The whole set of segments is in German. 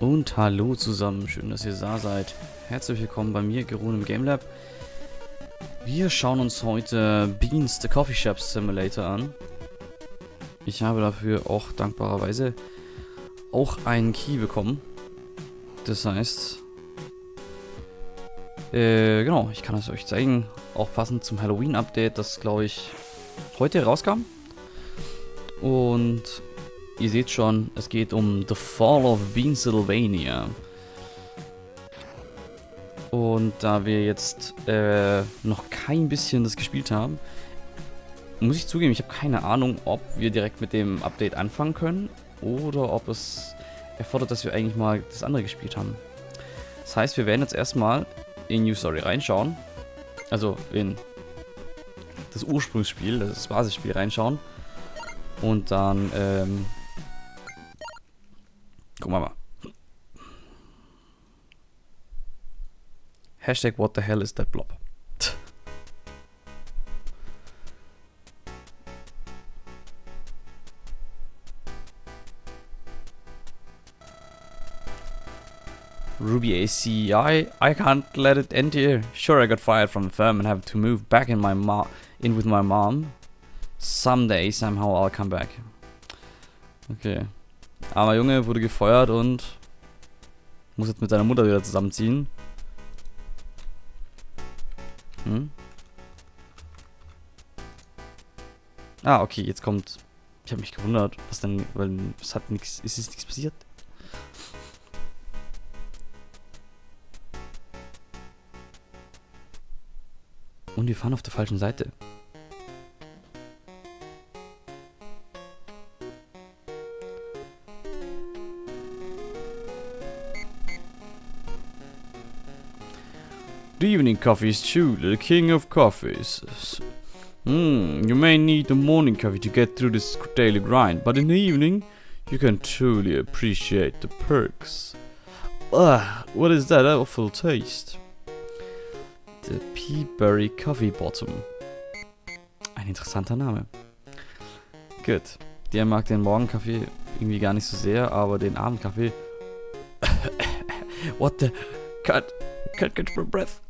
Und hallo zusammen, schön, dass ihr da seid. Herzlich willkommen bei mir, Gerun im Game Lab. Wir schauen uns heute Beans, the Coffee Shop Simulator an. Ich habe dafür auch dankbarerweise auch einen Key bekommen. Das heißt, genau, ich kann es euch zeigen. Auch passend zum Halloween-Update, das glaube ich heute rauskam. Und ihr seht schon, es geht um The Fall of Beansylvania. Und da wir jetzt noch kein bisschen das gespielt haben, muss ich zugeben, ich habe keine Ahnung, ob wir direkt mit dem Update anfangen können oder ob es erfordert, dass wir eigentlich mal das andere gespielt haben. Das heißt, wir werden jetzt erstmal in New Story reinschauen, also in das Ursprungsspiel, das Basisspiel reinschauen und dann gucken wir mal. Hashtag what the hell is that blob? Ruby AC, I can't let it end here. Sure, I got fired from the firm and have to move back in with my mom. Someday, somehow I'll come back. Okay. Armer Junge wurde gefeuert und muss jetzt mit seiner Mutter wieder zusammenziehen. Ah, okay, jetzt kommt. Ich habe mich gewundert, was denn, weil es hat nichts, ist nichts passiert. Und wir fahren auf der falschen Seite. The evening coffee is true, the king of coffees. You may need the morning coffee to get through this daily grind, but in the evening, you can truly appreciate the perks. Ugh, what is that awful taste? The Peaberry Coffee Bottom. Ein interessanter Name. Gut. Der mag den Morgenkaffee irgendwie gar nicht so sehr, aber den Abendkaffee. What the? Can't catch my breath.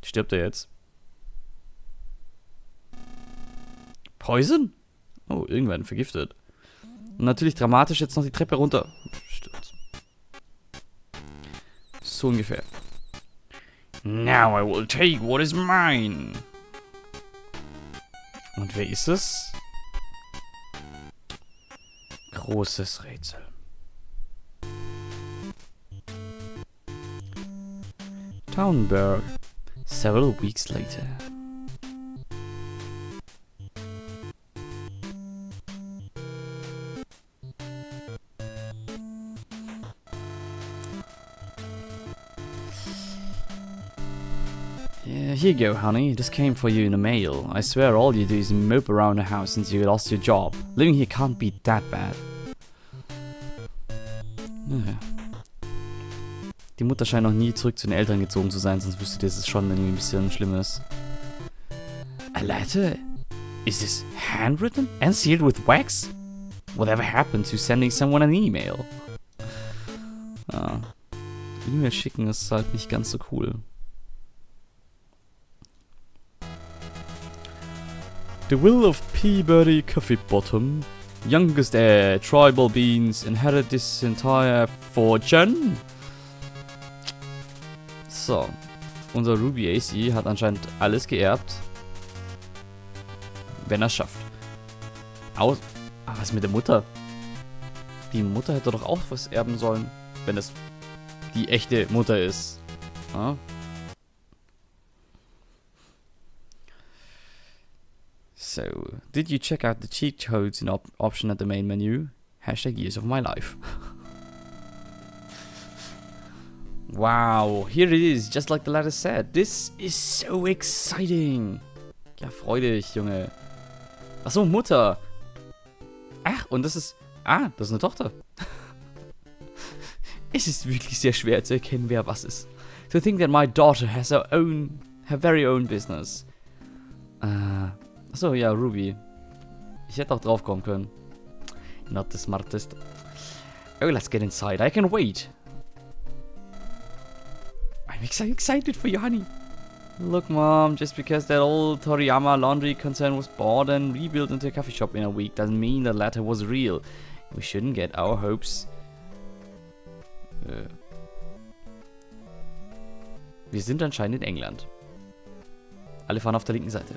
Stirbt er jetzt? Poison? Oh, irgendwann vergiftet. Und natürlich dramatisch jetzt noch die Treppe runter. Stirbt. So ungefähr. Now I will take what is mine. Und wer ist es? Großes Rätsel. Townburg. Several weeks later. Yeah, here you go, honey. This came for you in the mail. I swear all you do is mope around the house since you lost your job. Living here can't be that bad. Naja. Die Mutter scheint noch nie zurück zu den Eltern gezogen zu sein, sonst wüsste ihr, dass es schon irgendwie ein bisschen schlimm ist. A letter? Is this handwritten and sealed with wax? Whatever happened to sending someone an email? Ah. E-Mail schicken ist halt nicht ganz so cool. The will of Peaberry Coffee Bottom, youngest heir, tribal beans, inherit this entire fortune. So, unser Ruby AC hat anscheinend alles geerbt, wenn er es schafft. Aber was mit der Mutter? Die Mutter hätte doch auch was erben sollen, wenn es die echte Mutter ist. Ja? So, did you check out the cheat codes in option at the main menu? Hashtag years of my life. Wow, here it is, just like the letter said. This is so exciting. Ja, freu dich, Junge. Achso, Mutter. Ach, und das ist... Ah, das ist eine Tochter. Es ist wirklich sehr schwer zu erkennen, wer was ist. To think that my daughter has her very own business. Achso, ja, Ruby. Ich hätte auch drauf kommen können. Not the smartest. Oh, let's get inside. I can wait. I'm excited for you, honey. Look, Mom, just because that old Toriyama laundry concern was bought and rebuilt into a coffee shop in a week doesn't mean the letter was real. We shouldn't get our hopes. Wir sind anscheinend in England. Alle fahren auf der linken Seite.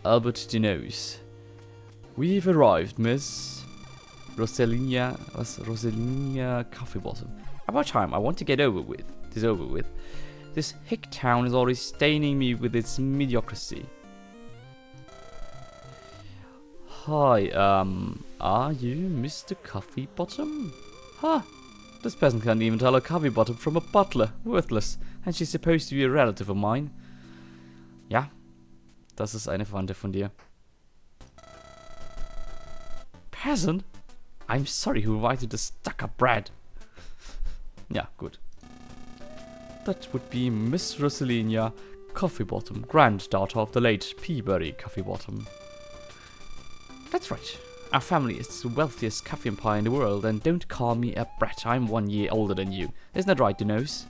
Albert Denoise. We've arrived, Miss Rosalina Coffee Bottom. About time. I want to get over with. This hick town is already staining me with its mediocrity. Hi, are you Mr. Coffee Bottom? Huh. This person can't even tell a coffee bottom from a butler. Worthless. And she's supposed to be a relative of mine. Ja, das ist eine Verwandte von dir. Peasant? I'm sorry who invited the stuck-up brat. Ja, gut. That would be Miss Rosalina Coffee Bottom, granddaughter of the late Peabody Coffee Bottom. That's right. Our family is the wealthiest coffee empire in the world, and don't call me a brat. I'm 1 year older than you. Isn't that right, Denoise?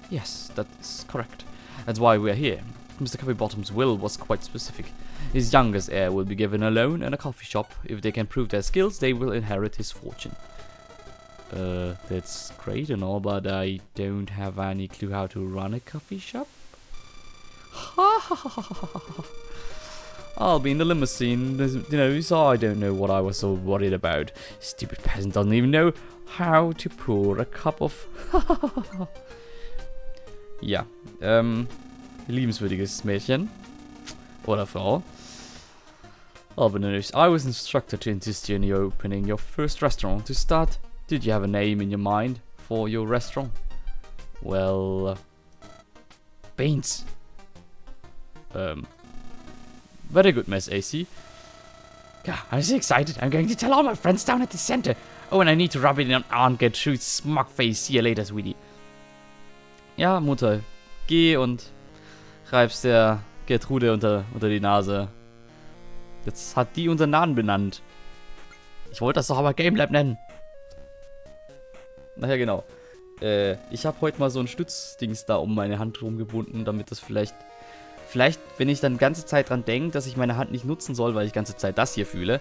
Yes, that's correct. That's why we're here. Mr. Coffee Bottom's will was quite specific. His youngest heir will be given a loan and a coffee shop. If they can prove their skills, they will inherit his fortune. That's great and all, but I don't have any clue how to run a coffee shop. I'll be in the limousine, so I don't know what I was so worried about. Stupid peasant doesn't even know how to pour a cup of... Ja, liebenswürdiges Mädchen. Oder Frau. Albert, I was instructed to assist you in your opening your first restaurant. To start, did you have a name in your mind for your restaurant? Well, Beans. Very good, Miss AC. Yeah, I'm so excited. I'm going to tell all my friends down at the center. Oh, and I need to rub it in on Aunt Gertrude's smug face. See you later, sweetie. Ja, Mutter, geh und reib's der Gertrude unter die Nase. Jetzt hat die unseren Namen benannt. Ich wollte das doch aber Game Lab nennen. Naja, genau. Ich habe heute mal so ein Stützdings da um meine Hand rumgebunden, damit das vielleicht, wenn ich dann die ganze Zeit dran denke, dass ich meine Hand nicht nutzen soll, weil ich die ganze Zeit das hier fühle,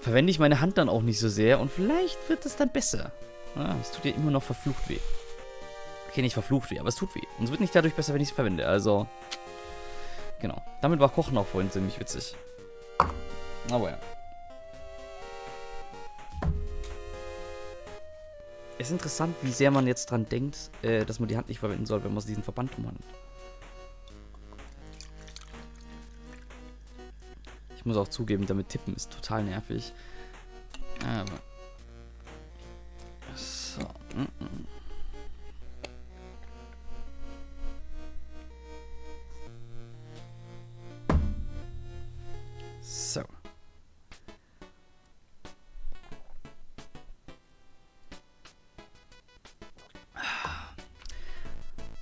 verwende ich meine Hand dann auch nicht so sehr und vielleicht wird es dann besser. Ja, es tut ja immer noch verflucht weh. Okay, nicht verflucht weh, aber es tut weh. Und es wird nicht dadurch besser, wenn ich es verwende. Also, genau. Damit war Kochen auch vorhin ziemlich witzig. Aber ja. Es ist interessant, wie sehr man jetzt dran denkt, dass man die Hand nicht verwenden soll, wenn man diesen Verband drum hat. Ich muss auch zugeben, damit tippen ist total nervig. Aber. So. So.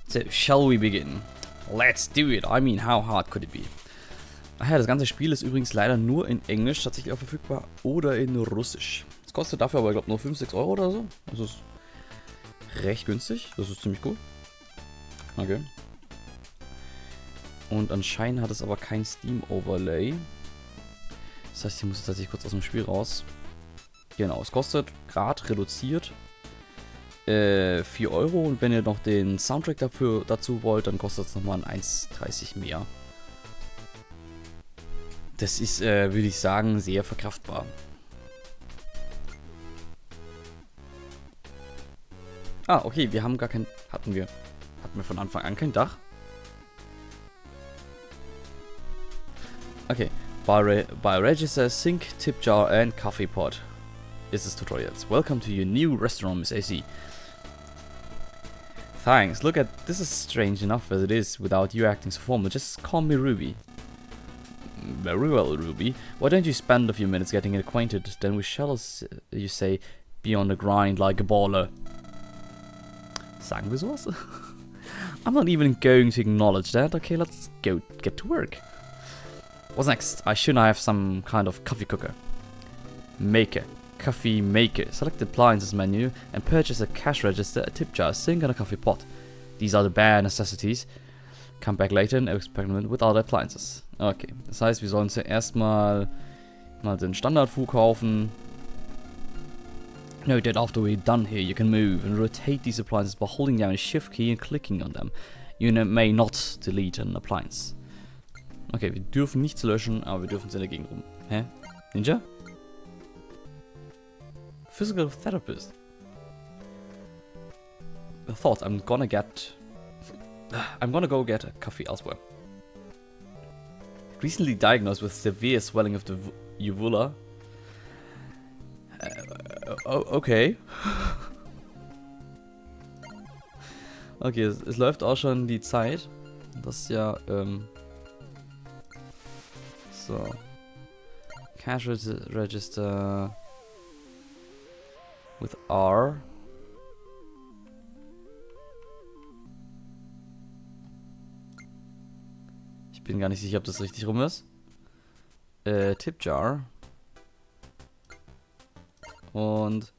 So, shall we begin? Let's do it. I mean, how hard could it be? Ach ja, das ganze Spiel ist übrigens leider nur in Englisch tatsächlich auch verfügbar oder in Russisch. Es kostet dafür aber, ich glaube, nur 5, 6 Euro oder so. Das ist recht günstig. Das ist ziemlich cool. Okay. Und anscheinend hat es aber kein Steam-Overlay. Das heißt, ich muss jetzt tatsächlich kurz aus dem Spiel raus. Genau, es kostet gerade reduziert 4 Euro. Und wenn ihr noch den Soundtrack dazu wollt, dann kostet es nochmal ein 1,30 mehr. Das ist, würde ich sagen, sehr verkraftbar. Ah, okay, wir haben gar kein... Hatten wir von Anfang an kein Dach? Okay. Buy register, sink, tip jar and coffee pot. Is this tutorials. Welcome to your new restaurant, Miss AC. Thanks. Look at... This is strange enough as it is without you acting so formal. Just call me Ruby. Very well, Ruby. Why don't you spend a few minutes getting acquainted? Then we shall, you say, be on the grind like a baller. Sagen wir sowas? I'm not even going to acknowledge that. Okay, let's go get to work. What's next? Shouldn't I have some kind of coffee cooker? Maker. Coffee maker. Select the appliances menu and purchase a cash register, a tip jar, a sink and a coffee pot. These are the bare necessities. Come back later and experiment with other appliances. Okay, das heißt, wir sollen zuerst mal den Standard-Fu kaufen. Note that after we're done here, you can move and rotate these appliances by holding down a shift key and clicking on them. You may not delete an appliance. Okay, wir dürfen nichts löschen, aber wir dürfen es in der Gegend rum. Hä? Ninja? Physical therapist. I thought I'm gonna go get a coffee elsewhere. Recently diagnosed with severe swelling of the uvula. Okay. Okay, es läuft auch schon die Zeit. Das ist ja, so. Cash Register with R. Ich bin gar nicht sicher, ob das richtig rum ist. Tip Jar. Und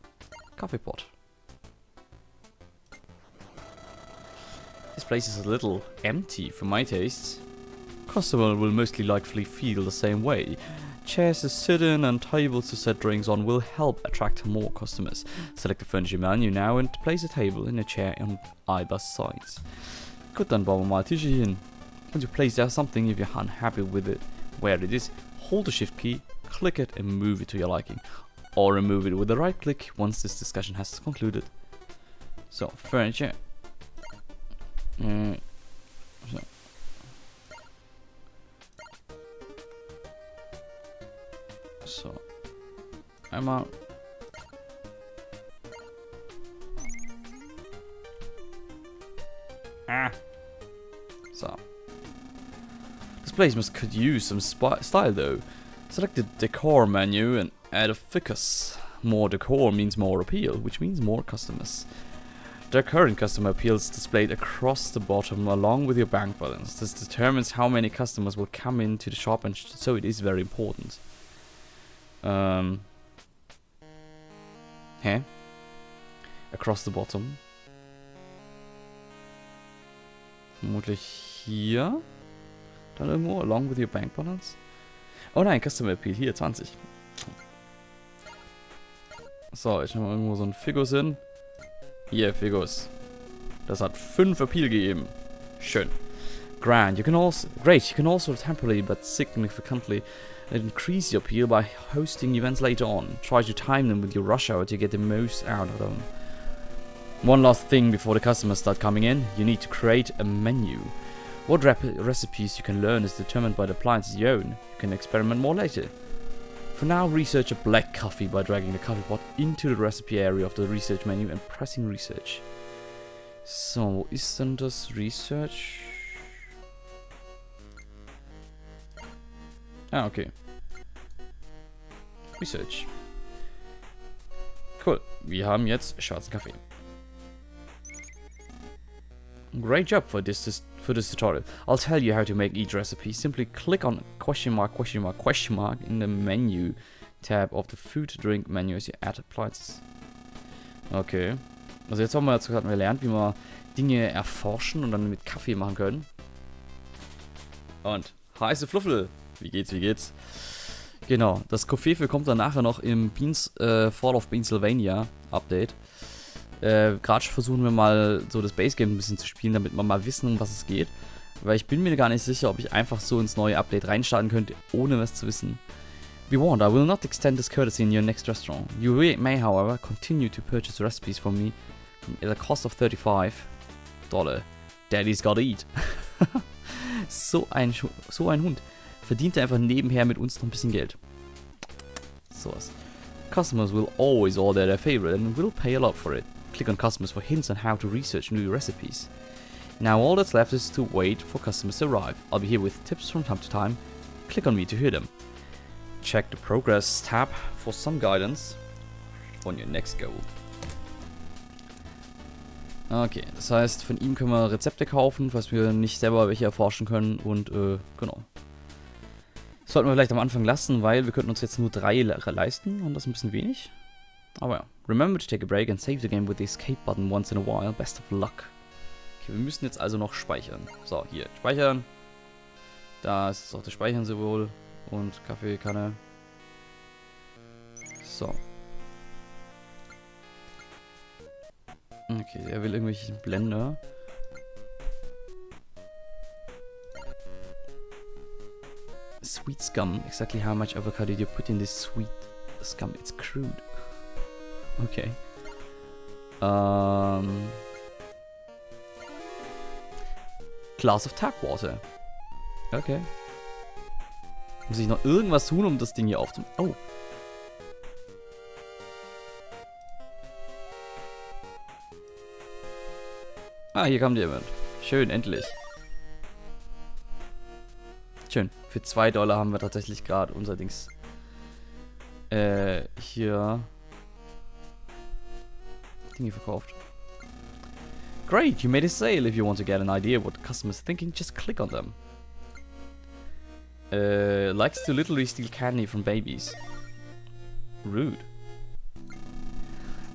Kaffeepot. This place is a little empty for my tastes. Customer will mostly likely feel the same way. Chairs to sit in and tables to set drinks on will help attract more customers. Select the furniture menu now and place a table and a chair on either sides. Gut, dann bauen wir mal Tische hin. Once you place down something, if you're unhappy with it, where it is, hold the shift key, click it and move it to your liking. Or remove it with the right click once this discussion has concluded. So, furniture. So. Einmal. So. This place could use some style though. Select the decor menu and add a ficus. More decor means more appeal, which means more customers. The current customer appeal is displayed across the bottom along with your bank balance. This determines how many customers will come into the shop, and so it is very important. Hä? Across the bottom. Vermutlich hier. Dann irgendwo, along with your bank balance. Oh nein, Customer Appeal, hier, 20. So, ich nehme mal irgendwo so ein Figus hin. Hier, Figus. Das hat 5 Appeal gegeben. Schön. Great, you can also temporarily but significantly increase your appeal by hosting events later on. Try to time them with your rush hour to get the most out of them. One last thing before the customers start coming in, you need to create a menu. What recipes you can learn is determined by the appliances you own. You can experiment more later. For now, research a black coffee by dragging the coffee pot into the recipe area of the research menu and pressing research. So, wo ist denn das Research? Ah, okay. Research. Cool. Wir haben jetzt schwarzen Kaffee. Great job for this tutorial. I'll tell you how to make each recipe. Simply click on question mark in the menu tab of the food drink menu as you add appliances. Okay. Also jetzt hatten wir gelernt, wie wir Dinge erforschen und dann mit Kaffee machen können. Und heiße Fluffel. Wie geht's? Genau, das Covfefe kommt dann nachher noch im Fall of Pennsylvania Update. Gerade versuchen wir mal so das Base Game ein bisschen zu spielen, damit wir mal wissen, um was es geht. Weil ich bin mir gar nicht sicher, ob ich einfach so ins neue Update reinstarten könnte, ohne was zu wissen. Be warned, I will not extend this courtesy in your next restaurant. You may, however, continue to purchase recipes from me at a cost of $35. Daddy's gotta eat. so ein Hund. Verdient er einfach nebenher mit uns noch ein bisschen Geld. Sowas. Customers will always order their favorite and will pay a lot for it. Click on customers for hints on how to research new recipes. Now all that's left is to wait for customers to arrive. I'll be here with tips from time to time. Click on me to hear them. Check the progress tab for some guidance on your next goal. Okay, das heißt, von ihm können wir Rezepte kaufen, falls wir nicht selber welche erforschen können und genau. Das sollten wir vielleicht am Anfang lassen, weil wir könnten uns jetzt nur 3 leisten und das ist ein bisschen wenig. Aber ja. Remember to take a break and save the game with the escape button once in a while. Best of luck. Okay, wir müssen jetzt also noch speichern. So, hier, speichern. Da ist auch das Speichern-Symbol. Und Kaffeekanne. So. Okay, er will irgendwelche Blender. Sweet scum. Exactly how much avocado did you put in this sweet scum? It's crude. Okay. Glass of tap water. Okay. Muss ich noch irgendwas tun, um das Ding hier aufzunehmen? Oh. Ah, hier kam jemand. Schön, endlich. Schön. Für $2 haben wir tatsächlich gerade unser Dings. Hier. Dinge verkauft. Great, you made a sale. If you want to get an idea what the customer's thinking, just click on them. Likes to literally steal candy from babies. Rude.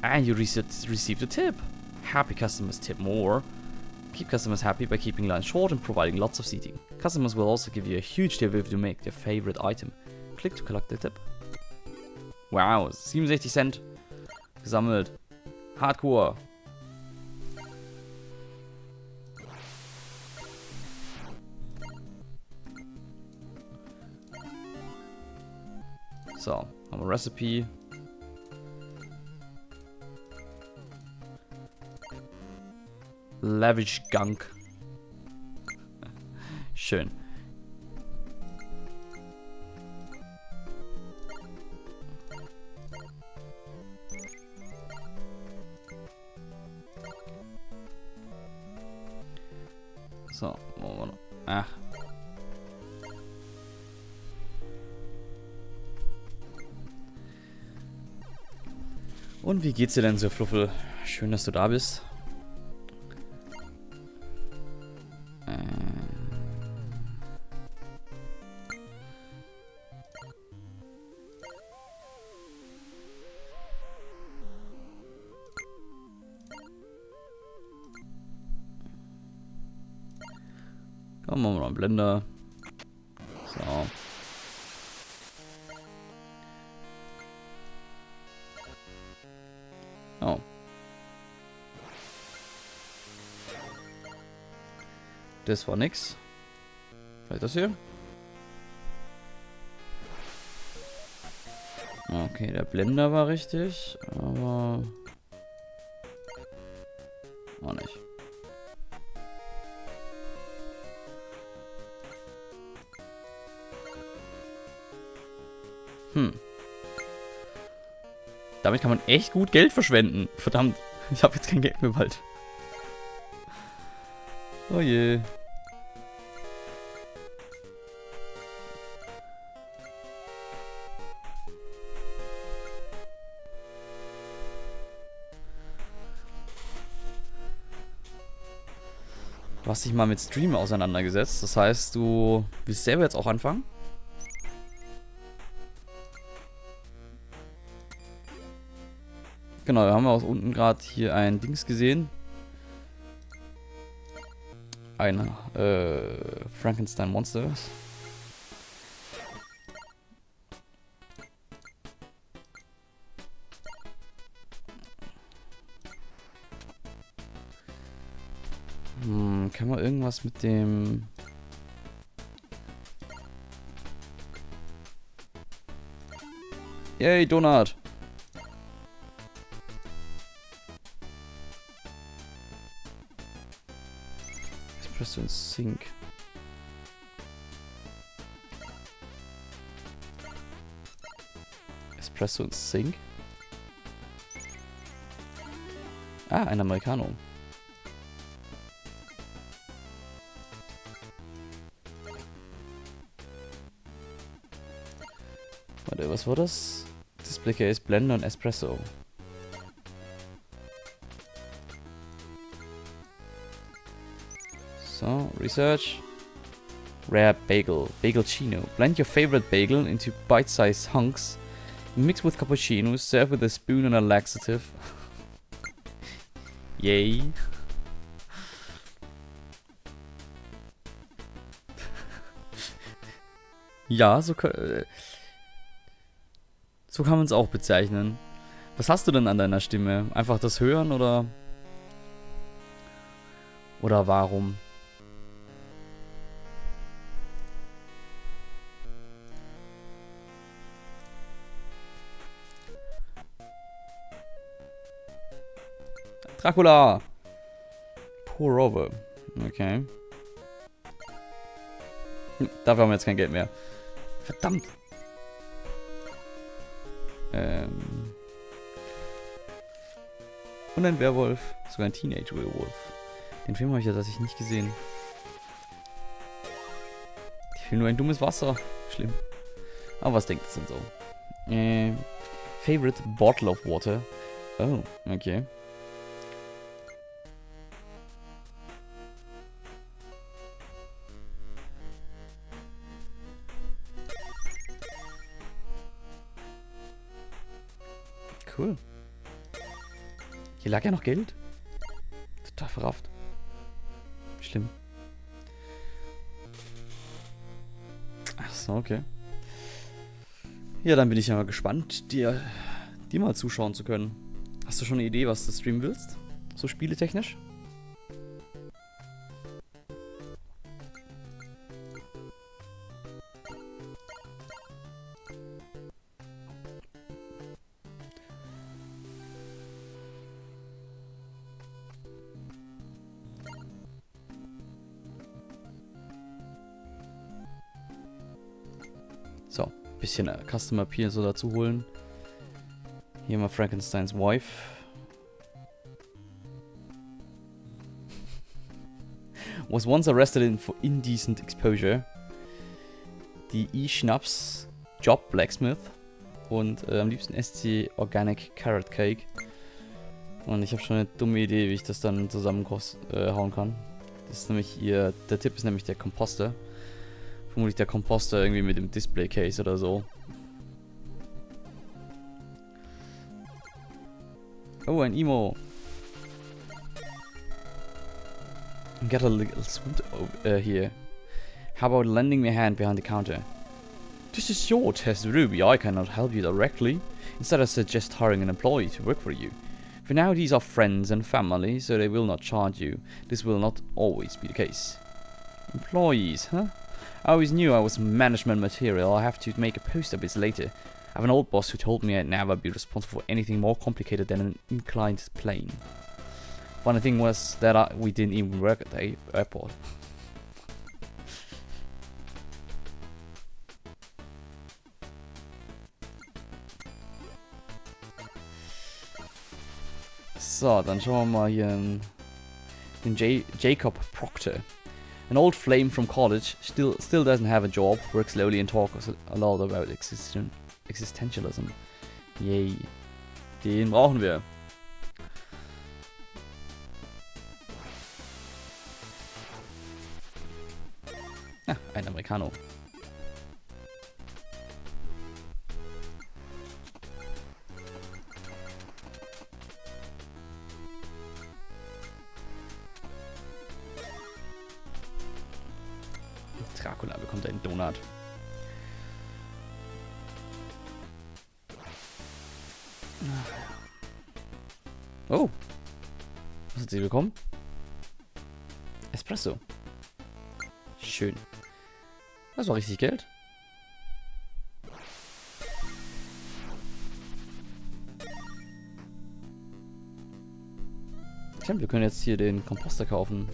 And you received a tip. Happy customers tip more. Keep customers happy by keeping lines short and providing lots of seating. Customers will also give you a huge tip if you make their favorite item. Click to collect the tip. Wow, 67 Cent gesammelt. Hardcore. So, haben wir Recipe. Lavish Gunk. Schön. So, wollen wir noch. Ach. Und wie geht's dir denn so, Fluffel? Schön, dass du da bist. Komm, machen wir noch einen Blender. So. Oh. Das war nix. Vielleicht das hier? Okay, der Blender war richtig, aber auch nicht. Damit kann man echt gut Geld verschwenden. Verdammt, ich habe jetzt kein Geld mehr bald. Oh je. Du hast dich mal mit Stream auseinandergesetzt. Das heißt, du willst selber jetzt auch anfangen? Genau, da haben wir auch unten gerade hier ein Dings gesehen. Ein Frankenstein Monsters. Kann man irgendwas mit dem... Yay, Donut! Espresso and Sink. Espresso and Sink? Ah, ein Americano. Warte, was war das? Display Case, Blender und Espresso. So, Research. Rare Bagel. Bagelchino. Blend your favorite bagel into bite-sized hunks Mixed with cappuccino, served with a spoon and a laxative. Yay. Ja, so kann man es auch bezeichnen. Was hast du denn an deiner Stimme? Einfach das Hören oder warum? Dracula! Pour over. Okay. Dafür haben wir jetzt kein Geld mehr. Verdammt! Und ein Werwolf. Sogar ein Teenage-Werwolf. Den Film habe ich ja tatsächlich nicht gesehen. Ich will nur ein dummes Wasser. Schlimm. Aber was denkt es denn so? Favorite Bottle of Water. Oh, okay. Cool. Hier lag ja noch Geld. Total verrafft. Schlimm. Ach so, okay. Ja, dann bin ich ja mal gespannt, dir mal zuschauen zu können. Hast du schon eine Idee, was du streamen willst? So spieletechnisch? So, bisschen Customer Appeal so dazu holen. Hier mal Frankensteins Wife. Was once arrested for indecent exposure. Die E-Schnaps, Job Blacksmith und am liebsten SC Organic Carrot Cake. Und ich habe schon eine dumme Idee, wie ich das dann zusammenhauen kann. Das ist nämlich der Tipp ist nämlich der Komposter. Vermutlich der Komposter irgendwie mit dem Display Case oder so. Oh, ein Emo. Get a little sweet here. How about lending me a hand behind the counter? This is your test, Ruby. I cannot help you directly. Instead, I suggest hiring an employee to work for you. For now, these are friends and family, so they will not charge you. This will not always be the case. Employees, huh? I always knew I was management material. I have to make a post a bit later. I have an old boss who told me I'd never be responsible for anything more complicated than an inclined plane. Funny thing was that we didn't even work at the airport. So, dann schauen wir mal hier den Jacob Proctor. An old flame from college, still doesn't have a job, works slowly and talks a lot about existentialism. Yay. Den brauchen wir. Ah, ein Americano. Dracula bekommt einen Donut. Oh. Was hat sie bekommen? Espresso. Schön. Das war richtig Geld. Stimmt, wir können jetzt hier den Komposter kaufen.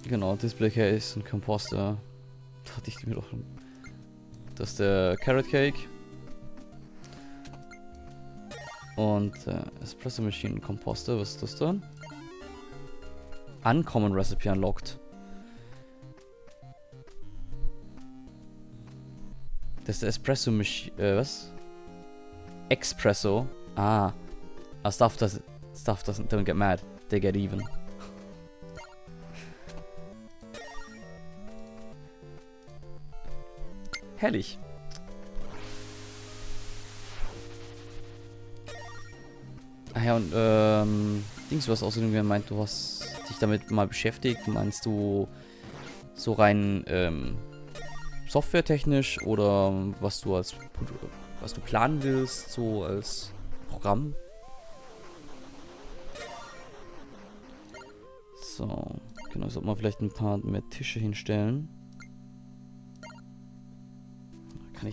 Genau, Display Case und Komposter. Da hatte ich mir doch schon. Das ist der Carrot Cake. Und Espresso Machine und Komposter. Was ist das dann? Uncommon Recipe unlocked. Das ist der Espresso Machine. Was? Espresso. Ah. Stuff doesn't get mad. they get even. Herrlich. Ach ja, und Dings, du hast außerdem gemeint, du hast dich damit mal beschäftigt. Meinst du so rein softwaretechnisch oder was du planen willst, so als Programm? So, genau, sollte man vielleicht ein paar mehr Tische hinstellen. Kann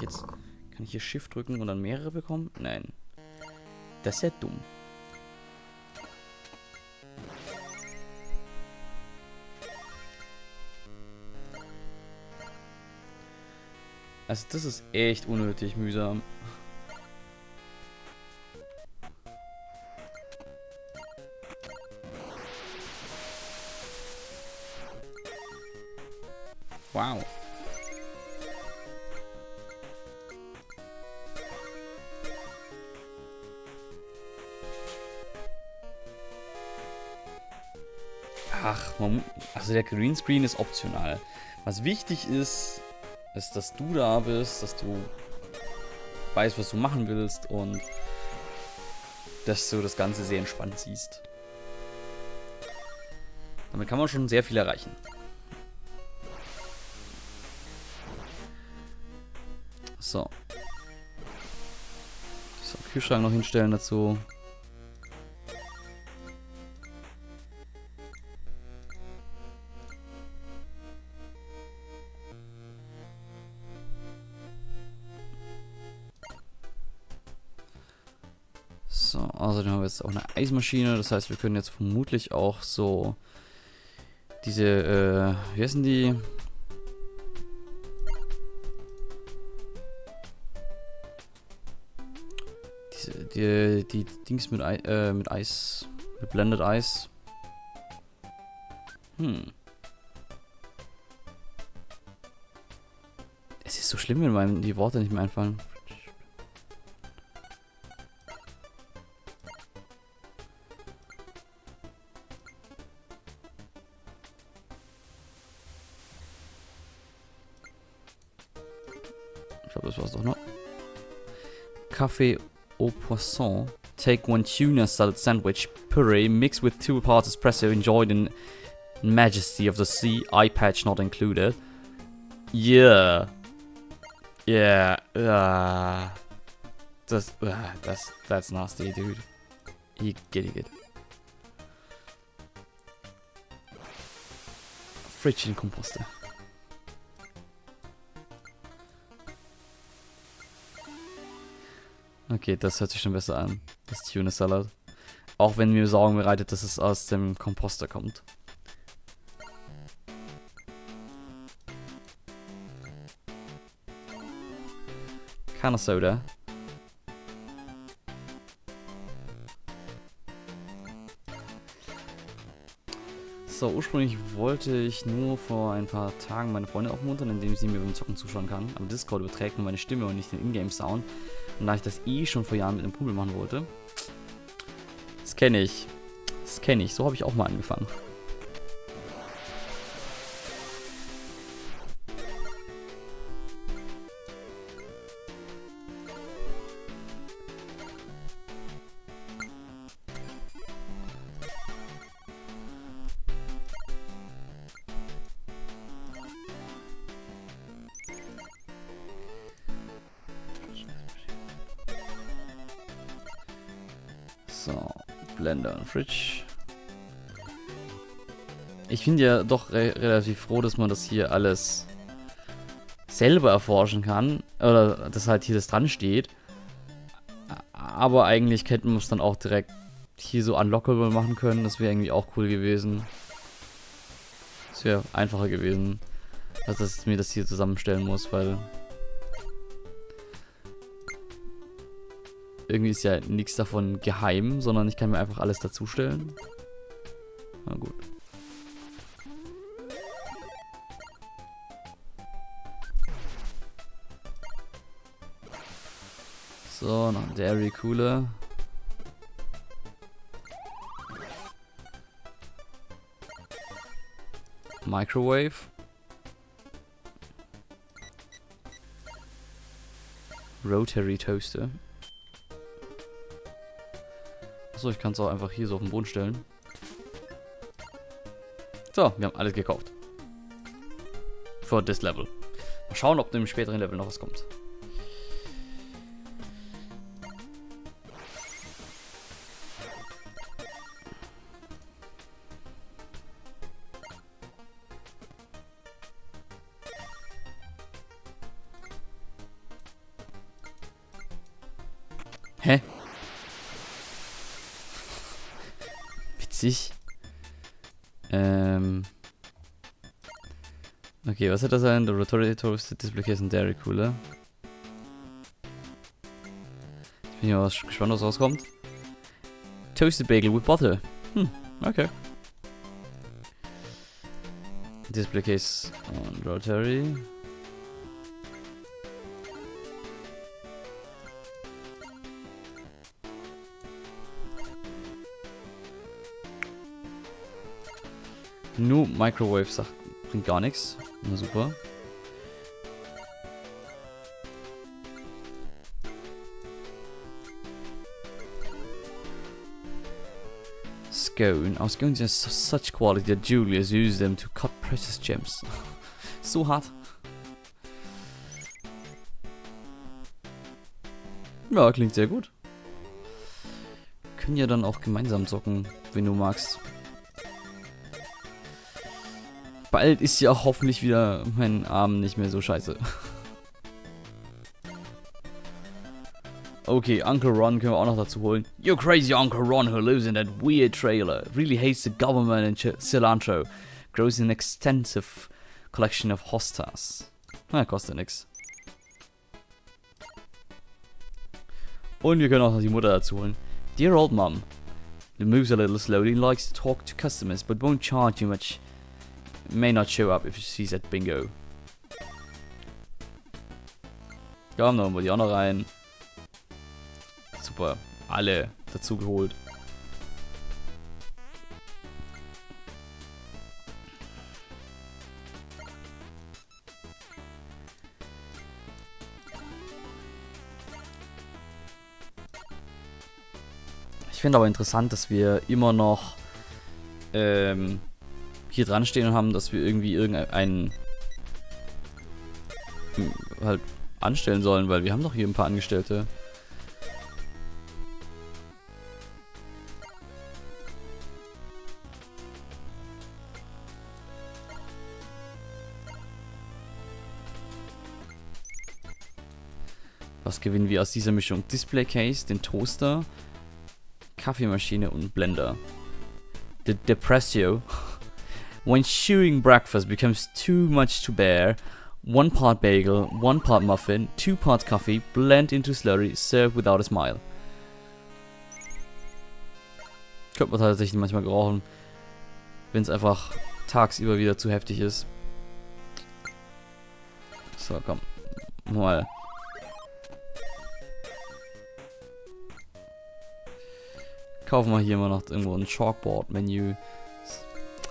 ich hier Shift drücken und dann mehrere bekommen? Nein. Das ist ja dumm. Also das ist echt unnötig mühsam. Wow. Ach, also der Greenscreen ist optional. Was wichtig ist, dass du da bist, dass du weißt, was du machen willst und dass du das Ganze sehr entspannt siehst. Damit kann man schon sehr viel erreichen. So. So, Kühlschrank noch hinstellen dazu. So, außerdem haben wir jetzt auch eine Eismaschine. Das heißt, wir können jetzt vermutlich auch so diese, wie heißen die? Die Dings mit Eis, mit Blended Eis. Es ist so schlimm, wenn einem die Worte nicht mehr einfallen. Ich glaube, das war's doch noch. Café au Poisson. Take one tuna salad sandwich, puree, mix with 2 parts espresso, enjoyed in majesty of the sea, eye patch not included. Yeah. Yeah. That's nasty, dude. Igitt. Frittchen-Komposte. Okay, das hört sich schon besser an. Das Tuna Salad. Auch wenn mir Sorgen bereitet, dass es aus dem Komposter kommt. Can of Soda. So, ursprünglich wollte ich nur vor ein paar Tagen meine Freundin aufmuntern, indem sie mir beim Zocken zuschauen kann. Aber Discord überträgt nur meine Stimme und nicht den Ingame-Sound. Und da ich das schon vor Jahren mit einem Kumpel machen wollte. Das kenne ich. So habe ich auch mal angefangen. So, Blender und Fridge. Ich bin ja doch relativ froh, dass man das hier alles selber erforschen kann. Oder dass halt hier das dran steht. Aber eigentlich hätten wir es dann auch direkt hier so unlockable machen können. Das wäre irgendwie auch cool gewesen. Das wäre einfacher gewesen, als dass ich mir das hier zusammenstellen muss, weil irgendwie ist ja nichts davon geheim, sondern ich kann mir einfach alles dazustellen. Na gut. So, noch ein Dairy Cooler. Microwave. Rotary Toaster. Achso, ich kann es auch einfach hier so auf den Boden stellen. So, wir haben alles gekauft. Für das Level. Mal schauen, ob im späteren Level noch was kommt. Hä? Witzig. Okay, was hat das sein? The Rotary Toasted Display Case and Dairy Cooler. Ich bin ja gespannt, was rauskommt. Toasted Bagel with Butter. Okay. Display Case on Rotary. Nur Microwave sagt, bringt gar nichts. Na super. Scone. Our scones are such quality that Julius used them to cut precious gems. So hart. Ja, klingt sehr gut. Können ja dann auch gemeinsam zocken, wenn du magst. Bald ist ja hoffentlich wieder mein Arm nicht mehr so scheiße. Okay, Uncle Ron können wir auch noch dazu holen. You're crazy Uncle Ron who lives in that weird trailer. Really hates the government and cilantro. Grows an extensive collection of hostas. Na, kostet nix. Und wir können auch noch die Mutter dazu holen. Dear old mum. Who moves a little slowly, likes to talk to customers, but won't charge you much. May not show up if she's at bingo. Ja, haben wir die auch noch rein. Super. Alle dazu geholt. Ich finde aber interessant, dass wir immer noch hier dran stehen und haben, dass wir irgendwie irgendeinen halt anstellen sollen, weil wir haben doch hier ein paar Angestellte. Was gewinnen wir aus dieser Mischung? Display Case, den Toaster, Kaffeemaschine und Blender. The Depressio. When chewing breakfast becomes too much to bear, 1 part bagel, 1 part muffin, 2 parts coffee, blend into slurry, serve without a smile. Könnte man tatsächlich manchmal gebrauchen, wenn es einfach tagsüber wieder zu heftig ist. So, komm. Mal. Kaufen wir hier mal noch irgendwo ein Chalkboard-Menü.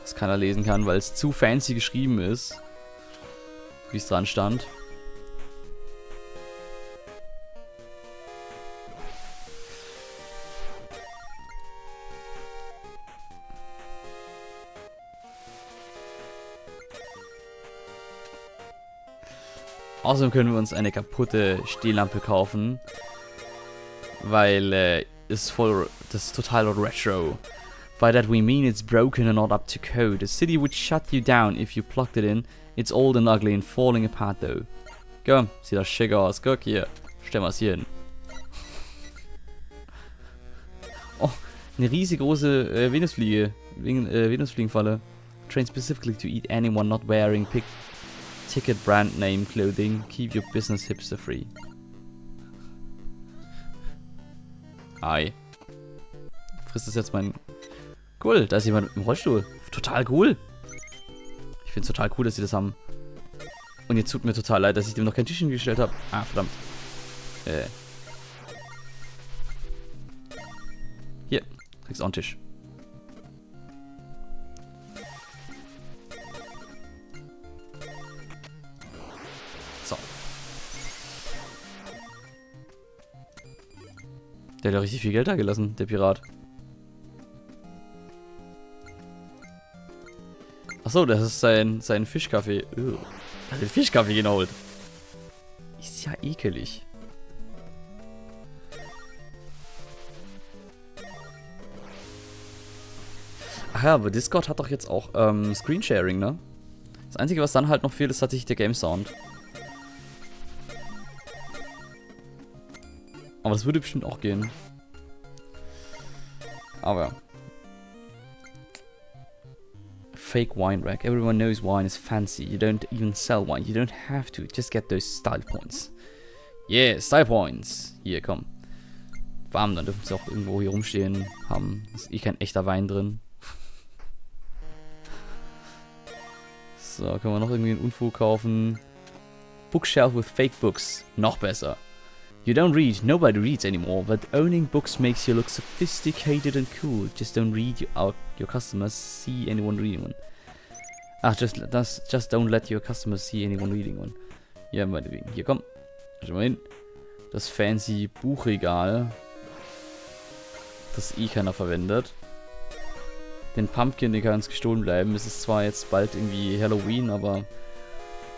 Das keiner lesen kann, weil es zu fancy geschrieben ist. Wie es dran stand. Außerdem können wir uns eine kaputte Stehlampe kaufen. Weil das ist total retro. By that we mean it's broken and not up to code. The city would shut you down if you plugged it in. It's old and ugly and falling apart though. Komm, sieht das schick aus. Guck hier. Stellen wir es hier hin. Oh, eine riesengroße Venusfliege. Venusfliegenfalle. Trained specifically to eat anyone not wearing ticket brand name clothing. Keep your business hipster free. Ei. Frisst das jetzt mein... Cool, da ist jemand im Rollstuhl. Total cool. Ich finde es total cool, dass sie das haben. Und jetzt tut mir total leid, dass ich dem noch kein Tisch hingestellt habe. Ah, verdammt. Hier, kriegst auch einen Tisch. Der hat ja richtig viel Geld da gelassen, der Pirat. Achso, das ist sein Fischkaffee. Er hat den Fischkaffee geholt. Ist ja ekelig. Ach ja, aber Discord hat doch jetzt auch Screensharing, ne? Das Einzige, was dann halt noch fehlt, ist tatsächlich der Game Sound. Aber das würde bestimmt auch gehen. Aber. Fake wine rack. Everyone knows wine is fancy. You don't even sell wine. You don't have to. Just get those style points. Yeah, style points. Hier, komm. Warm, dann dürfen sie auch irgendwo hier rumstehen haben. Ist eh kein echter Wein drin. So, können wir noch irgendwie einen Unfug kaufen. Bookshelf with fake books. Noch besser. You don't read, nobody reads anymore, but owning books makes you look sophisticated and cool. Just don't read your customers see anyone reading one. Ach, just don't let your customers see anyone reading one. Ja, meinetwegen. Hier, komm. Schau mal hin. Das fancy Buchregal. Das eh keiner verwendet. Den Pumpkin, den kann uns gestohlen bleiben. Es ist zwar jetzt bald irgendwie Halloween, aber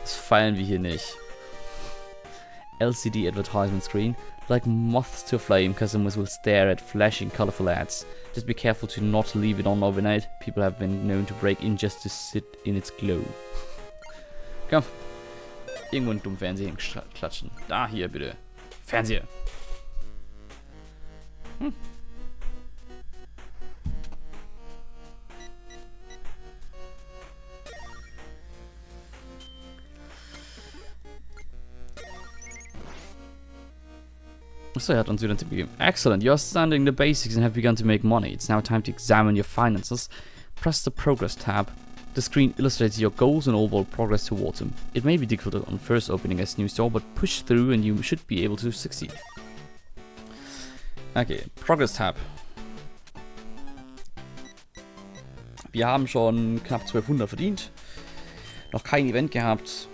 das feiern wir hier nicht. LCD advertisement screen. Like moths to a flame, customers will stare at flashing colorful ads. Just be careful to not leave it on overnight. People have been known to break in just to sit in its glow. Komm. Irgendwo einen dummen Fernseher klatschen. Da, hier, bitte. Fernseher. So, er hat uns wieder einen Tipp gegeben. Excellent, you're understanding the basics and have begun to make money. It's now time to examine your finances. Press the progress tab. The screen illustrates your goals and overall progress towards them. It may be difficult on first opening a new store, but push through and you should be able to succeed. Okay, Progress tab. Wir haben schon knapp 1200 verdient. Noch kein Event gehabt.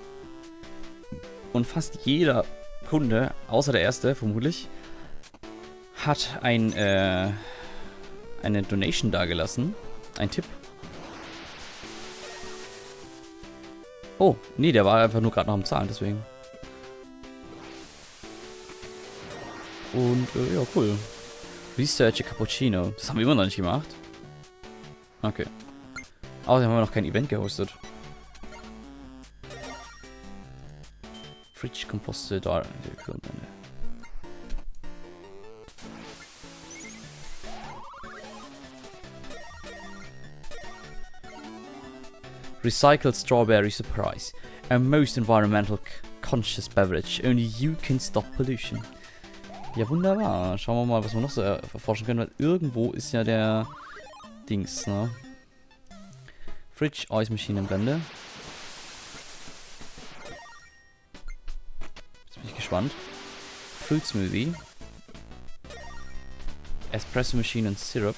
Und fast jeder Kunde, außer der erste vermutlich, hat eine Donation dagelassen. Ein Tipp. Oh, nee, der war einfach nur gerade noch am Zahlen, deswegen. Und, ja, cool. Research a Cappuccino. Das haben wir immer noch nicht gemacht. Okay. Außerdem haben wir noch kein Event gehostet. Fridge Composted. Recycled Strawberry Surprise. A most environmental conscious beverage. Only you can stop pollution. Ja, wunderbar. Schauen wir mal, was wir noch so erforschen können. Weil irgendwo ist ja der Dings, ne? Fridge, Eismaschinenblende. Jetzt bin ich gespannt. Fruit Smoothie. Espresso Machine und Syrup.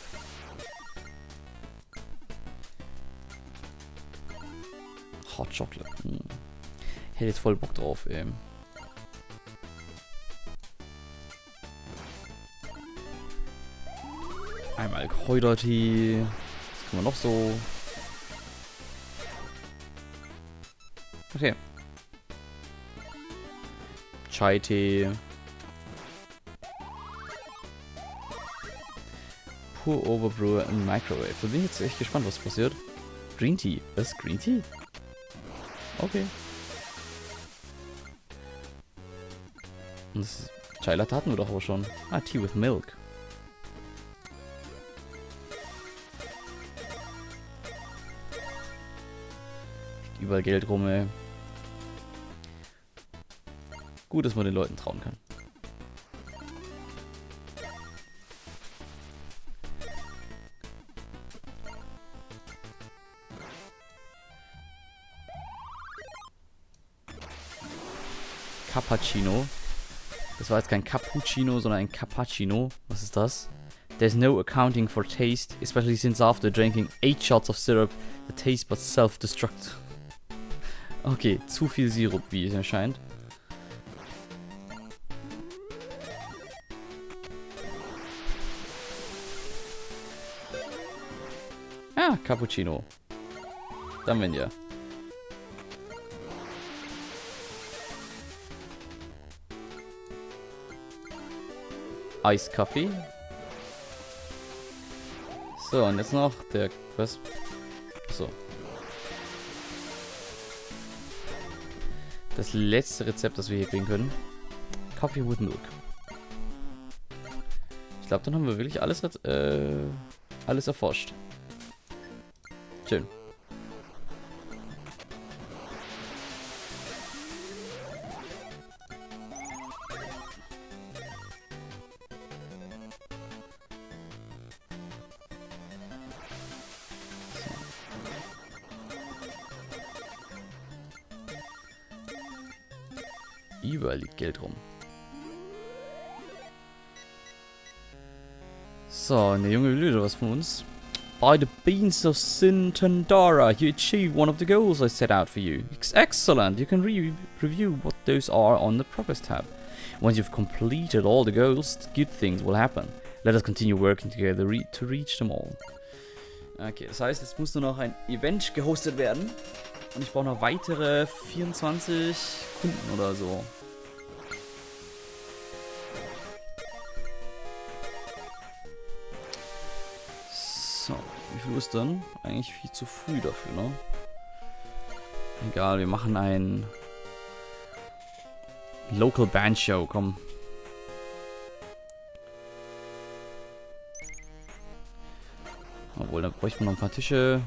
Hot Chocolate. Ich hätte jetzt voll Bock drauf, ey. Einmal Kräutertee. Was kann man noch so? Okay. Chai-Tee. Pour over Brewer in Microwave. Da bin ich jetzt echt gespannt, was passiert. Green Tea. Was? Green Tea? Okay. Und das Chai Latte hatten wir doch aber schon. Ah, Tea with Milk. Überall Geld rum, ey. Gut, dass man den Leuten trauen kann. Cappuccino. Das war jetzt kein Cappuccino, sondern ein Cappuccino. Was ist das? There's no accounting for taste, especially since after drinking 8 shots of syrup, the taste but self-destruct. Okay, zu viel Sirup, wie es erscheint. Ah, Cappuccino. Dann wenn ja. Eiskaffee. So, und jetzt noch der... Was? So. Das letzte Rezept, das wir hier kriegen können. Coffee with Milk. Ich glaube, dann haben wir wirklich alles erforscht. Schön. Überall liegt Geld rum. So, der Junge will wieder was von uns. By the beans of Sintandara, you achieved one of the goals I set out for you. Excellent! You can review what those are on the progress tab. Once you've completed all the goals, good things will happen. Let us continue working together to reach them all. Okay, das heißt, jetzt muss nur noch ein Event gehostet werden. Und ich brauche noch weitere 24 Kunden oder so. So, wie viel ist dann? Eigentlich viel zu früh dafür, ne? Egal, wir machen ein Local Band Show, komm. Obwohl, da bräuchten wir noch ein paar Tische.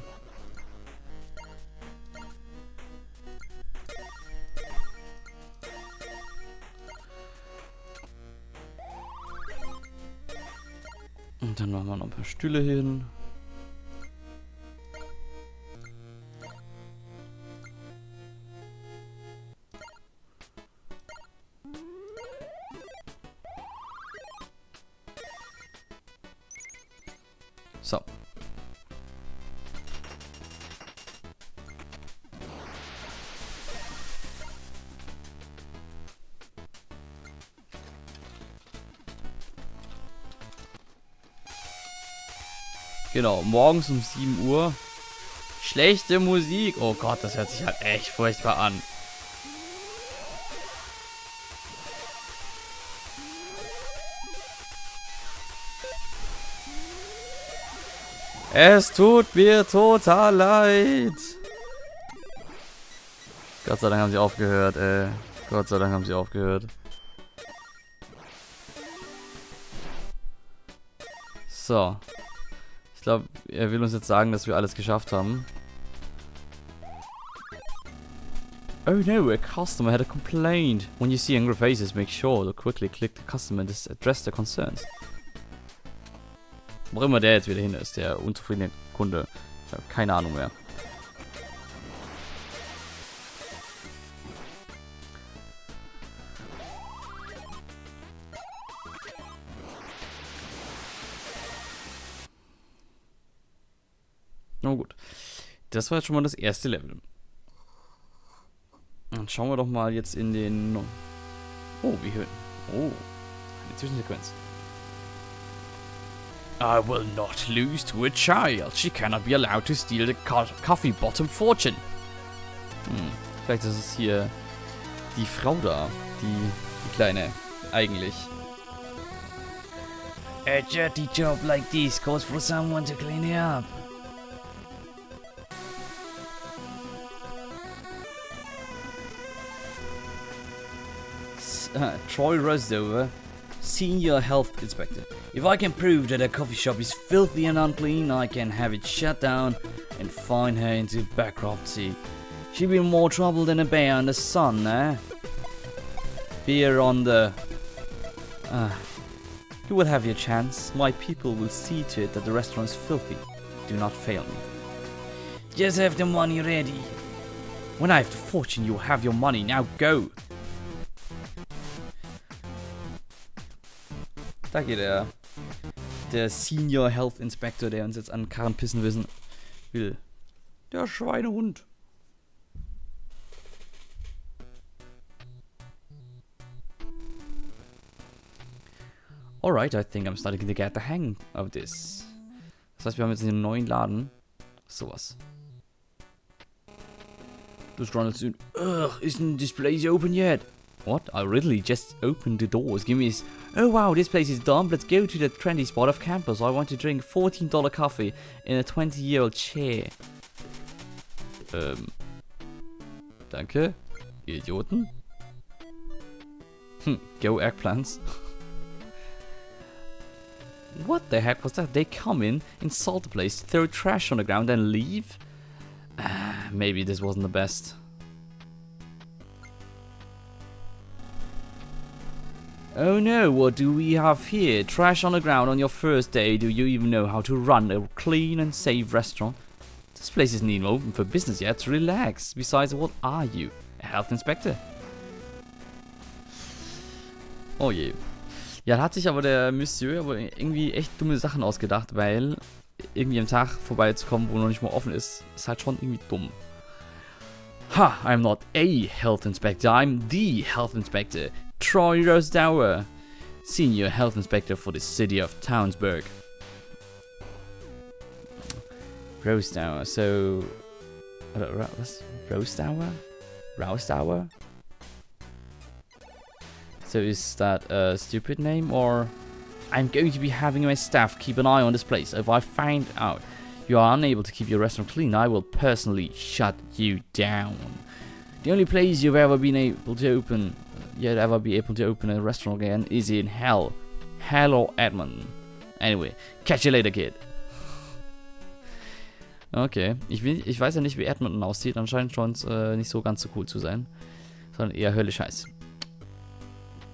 Und dann machen wir noch ein paar Stühle hin. So. Genau, morgens um 7 Uhr. Schlechte Musik. Oh Gott, das hört sich halt echt furchtbar an. Es tut mir total leid. Gott sei Dank haben sie aufgehört, ey. Gott sei Dank haben sie aufgehört. So. Ich glaube, er will uns jetzt sagen, dass wir alles geschafft haben. Oh no, a customer had a complaint. When you see angry faces, make sure to quickly click the customer and address their concerns. Wo immer der jetzt wieder hin ist, der unzufriedene Kunde. Ich habe keine Ahnung mehr. Na gut. Das war jetzt schon mal das erste Level. Dann schauen wir doch mal jetzt in den... Oh, wie hören. Oh, eine Zwischensequenz. I will not lose to a child. She cannot be allowed to steal the coffee bottom fortune. Vielleicht ist es hier die Frau da. Die Kleine. Eigentlich. A dirty job like this calls for someone to clean it up. Troy Rosdover, Senior Health Inspector. If I can prove that a coffee shop is filthy and unclean, I can have it shut down and fine her into bankruptcy. She'll be in more trouble than a bear in the sun, eh? Beer on the... you will have your chance. My people will see to it that the restaurant is filthy. Do not fail me. Just have the money ready. When I have the fortune, you'll have your money. Now go! Da geht er. Der Senior Health Inspector, der uns jetzt an den Karren pissen will. Der Schweinehund. Alright, I think I'm starting to get the hang of this. Das heißt, wir haben jetzt einen neuen Laden. Sowas. Just run it soon. Ugh, isn't this place open yet? What? I literally just opened the doors. Give me this. Oh wow, this place is dumb. Let's go to the trendy spot of campus. I want to drink $14 coffee in a 20-year-old chair. Danke, ihr Idioten. Go eggplants. What the heck was that? They come in, insult the place, throw trash on the ground and leave? Maybe this wasn't the best. Oh no, what do we have here? Trash on the ground on your first day. Do you even know how to run a clean and safe restaurant? This place isn't even open for business yet. Relax. Besides, what are you? A health inspector? Oh je. Ja, da hat sich aber der Monsieur aber irgendwie echt dumme Sachen ausgedacht, weil irgendwie am Tag vorbeizukommen, wo noch nicht mal offen ist, ist halt schon irgendwie dumm. Ha, I'm not a health inspector, I'm the health inspector. Troy Rosedauer, Senior Health Inspector for the City of Townsburg. Rosedauer, so... was? Rosedauer? Rosedauer? So is that a stupid name, or... I'm going to be having my staff keep an eye on this place. If I find out you are unable to keep your restaurant clean, I will personally shut you down. The only place you've ever been able to open... You'd ever be able to open a restaurant again is in hell. Hell or Edmonton. Anyway, catch you later, kid. Okay, ich weiß ja nicht, wie Edmonton aussieht. Anscheinend scheint es nicht so ganz so cool zu sein. Sondern eher höllisch heiß.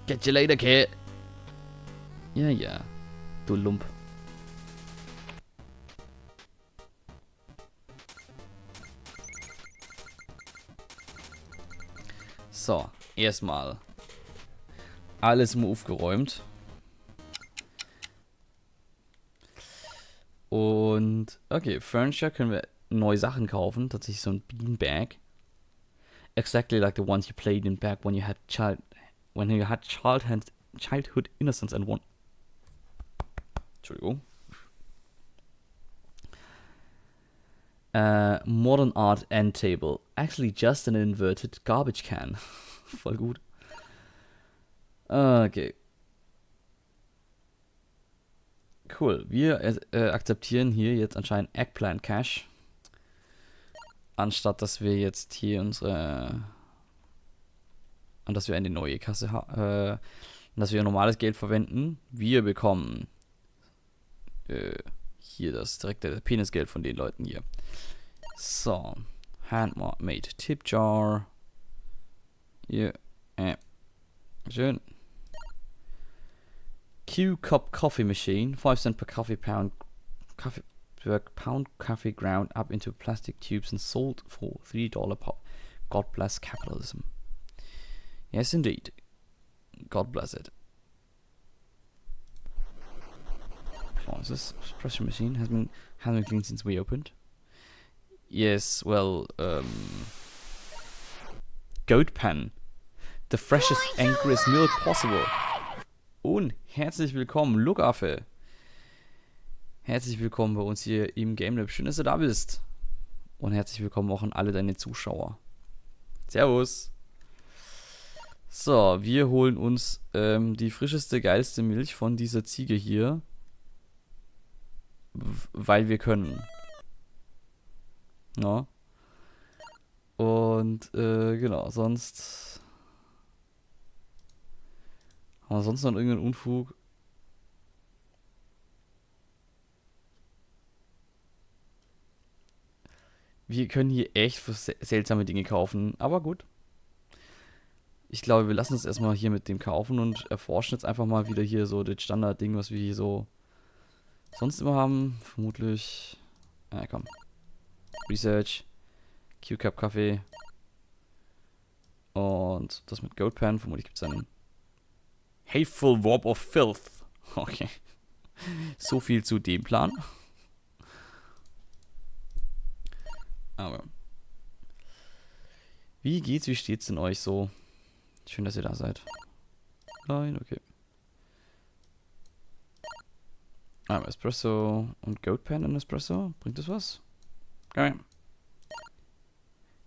Catch you later, kid. Ja, ja. Du Lump. So, erstmal. Alles mal aufgeräumt. Und, okay, Furniture können wir neue Sachen kaufen. Tatsächlich so ein Beanbag. Exactly like the ones you played in back when you had childhood innocence and one. Entschuldigung. Modern art end table. Actually just an inverted garbage can. Voll gut. Okay. Cool. Wir akzeptieren hier jetzt anscheinend Eggplant Cash. Anstatt dass wir jetzt hier unsere... Und dass wir eine neue Kasse haben. Dass wir normales Geld verwenden. Wir bekommen hier das direkte Penisgeld von den Leuten hier. So. Handmade Tip Jar. Hier. Schön. Q-Cup Coffee Machine. 5 cents per coffee pound. Coffee ground up into plastic tubes and sold for $3 per. God bless capitalism. Yes, indeed. God bless it. Oh, is this espresso machine has been cleaned since we opened? Yes, well, goat pen. The freshest, angriest milk possible. Und herzlich willkommen, Lookaffe. Herzlich willkommen bei uns hier im Game Lab. Schön, dass du da bist. Und herzlich willkommen auch an alle deine Zuschauer. Servus. So, wir holen uns die frischeste, geilste Milch von dieser Ziege hier. Weil wir können. Ja. Und, genau, sonst... Haben wir sonst noch irgendeinen Unfug? Wir können hier echt seltsame Dinge kaufen, aber gut. Ich glaube, wir lassen es erstmal hier mit dem kaufen und erforschen jetzt einfach mal wieder hier so das Standardding, was wir hier so sonst immer haben. Vermutlich. Komm. Research. Q-Cup Kaffee. Und das mit Goat Pen. Vermutlich gibt es einen Hateful Warp of Filth. Okay. So viel zu dem Plan. Aber. Wie geht's? Wie steht's denn euch so? Schön, dass ihr da seid. Nein, okay. Espresso und Goat Pen in Espresso. Bringt das was? Okay.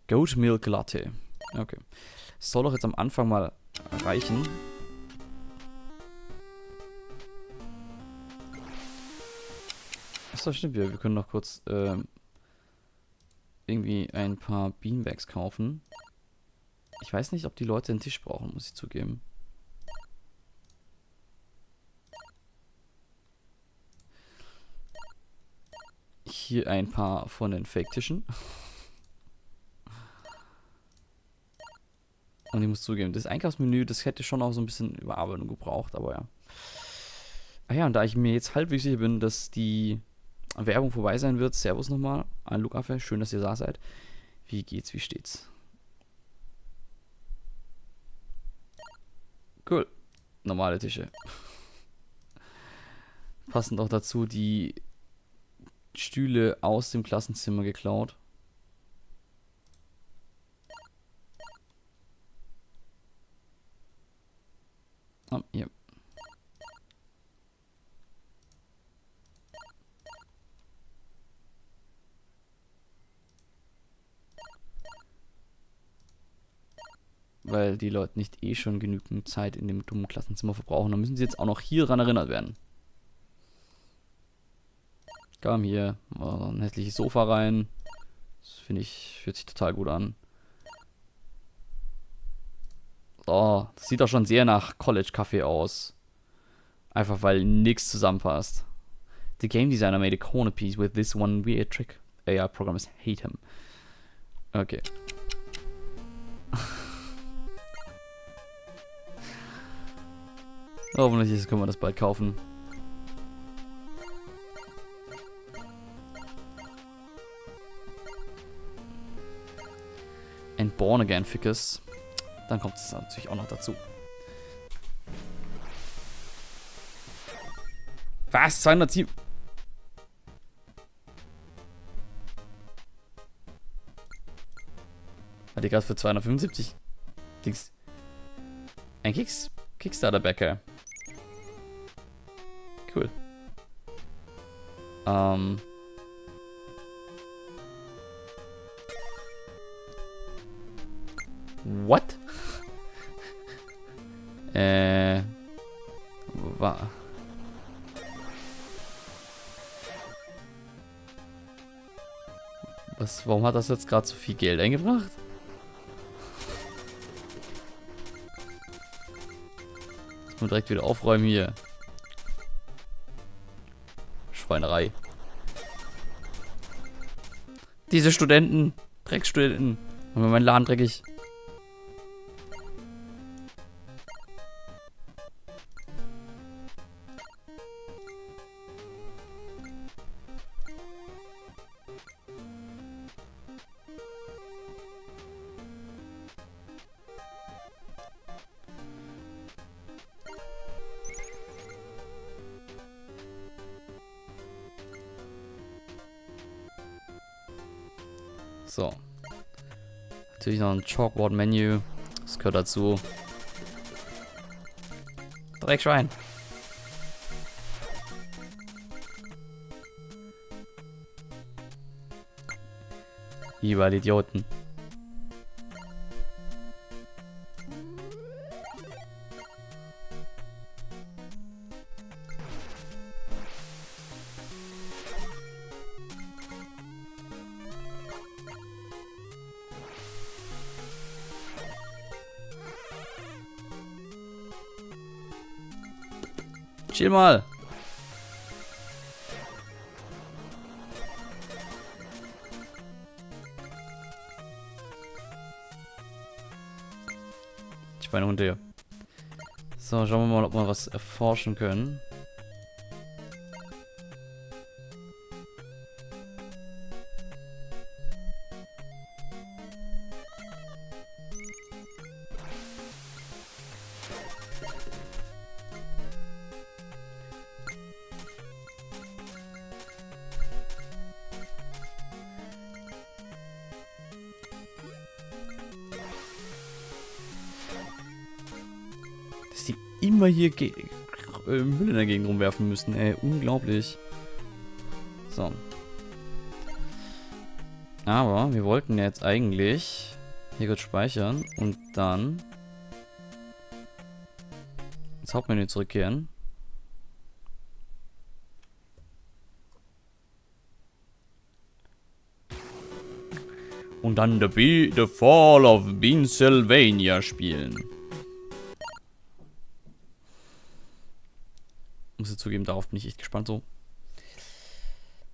Goat Milk Latte. Okay. Das soll doch jetzt am Anfang mal reichen. Achso, stimmt. Wir können noch kurz irgendwie ein paar Beanbags kaufen. Ich weiß nicht, ob die Leute einen Tisch brauchen, muss ich zugeben. Hier ein paar von den Fake-Tischen. Und ich muss zugeben, das Einkaufsmenü, das hätte schon auch so ein bisschen Überarbeitung gebraucht, aber ja. Ah ja, und da ich mir jetzt halbwegs sicher bin, dass die Werbung vorbei sein wird, Servus nochmal an Luke, schön, dass ihr da seid. Wie geht's, wie steht's? Cool. Normale Tische. Passend auch dazu die Stühle aus dem Klassenzimmer geklaut. Ah, hier. Weil die Leute nicht eh schon genügend Zeit in dem dummen Klassenzimmer verbrauchen. Dann müssen sie jetzt auch noch hier dran erinnert werden. Komm hier, mal ein hässliches Sofa rein. Das finde ich, fühlt sich total gut an. Oh, das sieht doch schon sehr nach College-Kaffee aus. Einfach weil nichts zusammenpasst. The game designer made a corner piece with this one weird trick. AI programmers hate him. Okay. Hoffentlich können wir das bald kaufen. Ein Born Again Ficus. Dann kommt es natürlich auch noch dazu. Was? 207? Hat die gerade für 275 Dings. Ein Kickstarter-Backer. Cool. What? War. Warum hat das jetzt gerade so viel Geld eingebracht? Jetzt muss direkt wieder aufräumen hier. Schweinerei. Diese Studenten. Dreckstudenten. Machen wir meinen Laden dreckig. So. Natürlich noch ein Chalkboard-Menü. Das gehört dazu. Dreckschwein. Überall Idioten. Chill mal. Schweinehunde hier. So, schauen wir mal, ob wir was erforschen können. Dass die immer hier Müll in der Gegend rumwerfen müssen, ey. Unglaublich. So. Aber wir wollten jetzt eigentlich hier kurz speichern und dann ins Hauptmenü zurückkehren. Und dann The Fall of Pennsylvania spielen. Muss ich zugeben, darauf bin ich echt gespannt so.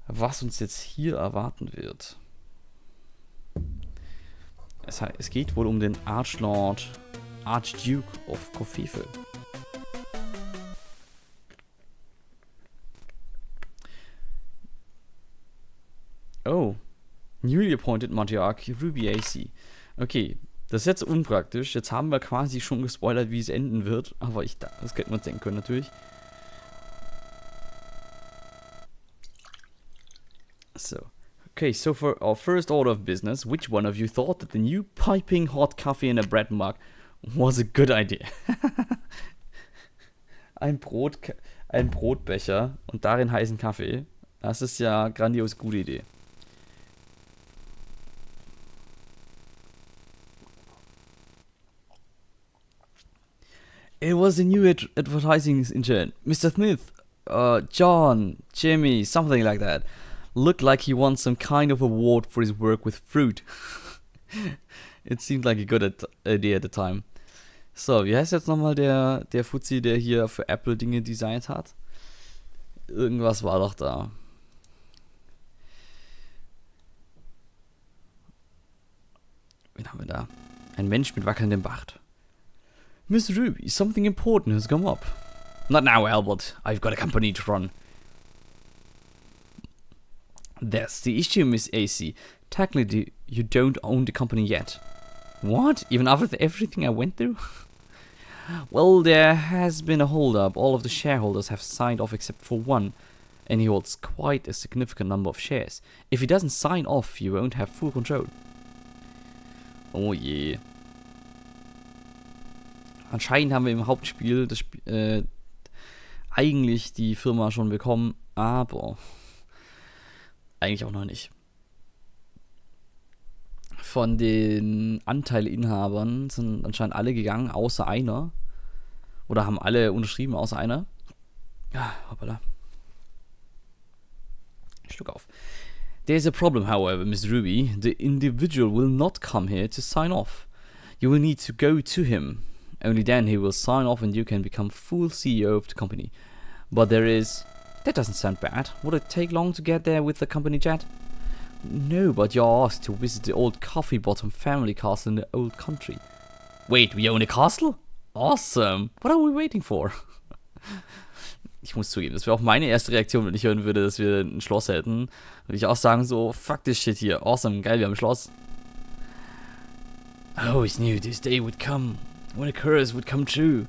Was uns jetzt hier erwarten wird. Es geht wohl um den Archduke of Covfefe. Oh. Newly appointed Matriarch Ruby AC. Okay, das ist jetzt unpraktisch. Jetzt haben wir quasi schon gespoilert, wie es enden wird. Aber das hätten wir uns denken können natürlich. So. Okay, so for our first order of business, which one of you thought that the new piping hot coffee in a bread mug was a good idea? ein Brotbecher und darin heißen Kaffee. Das ist ja grandios gute Idee. It was a new advertising engine. Mr. Smith, John, Jimmy, something like that. Looked like he won some kind of award for his work with fruit. It seemed like a good idea at the time. So, wie heißt jetzt nochmal der Fuzzi, der hier für Apple Dinge designt hat? Irgendwas war doch da. Wen haben wir da? Ein Mensch mit wackelndem Bart. Miss Ruby, something important has come up. Not now, Albert. I've got a company to run. That's the issue, Miss AC. Technically, you don't own the company yet. What? Even after everything I went through? Well, there has been a hold-up. All of the shareholders have signed off except for one, and he holds quite a significant number of shares. If he doesn't sign off, you won't have full control. Oh je. Anscheinend haben wir im Hauptspiel eigentlich die Firma schon bekommen, aber eigentlich auch noch nicht. Von den Anteilinhabern sind anscheinend alle gegangen, außer einer. Oder haben alle unterschrieben, außer einer. Ja, hoppala. Schluck auf. There's a problem, however, Miss Ruby. The individual will not come here to sign off. You will need to go to him. Only then he will sign off and you can become full CEO of the company. But that doesn't sound bad. Would it take long to get there with the company jet? No, but you're asked to visit the old coffee bottom family castle in the old country. Wait, we own a castle? Awesome. What are we waiting for? Ich muss zugeben, das wäre auch meine erste Reaktion, wenn ich hören würde, dass wir ein Schloss hätten. Würde ich auch sagen so, fuck this shit hier. Awesome, geil, wir haben ein Schloss. I always knew this day would come. When a curse would come true.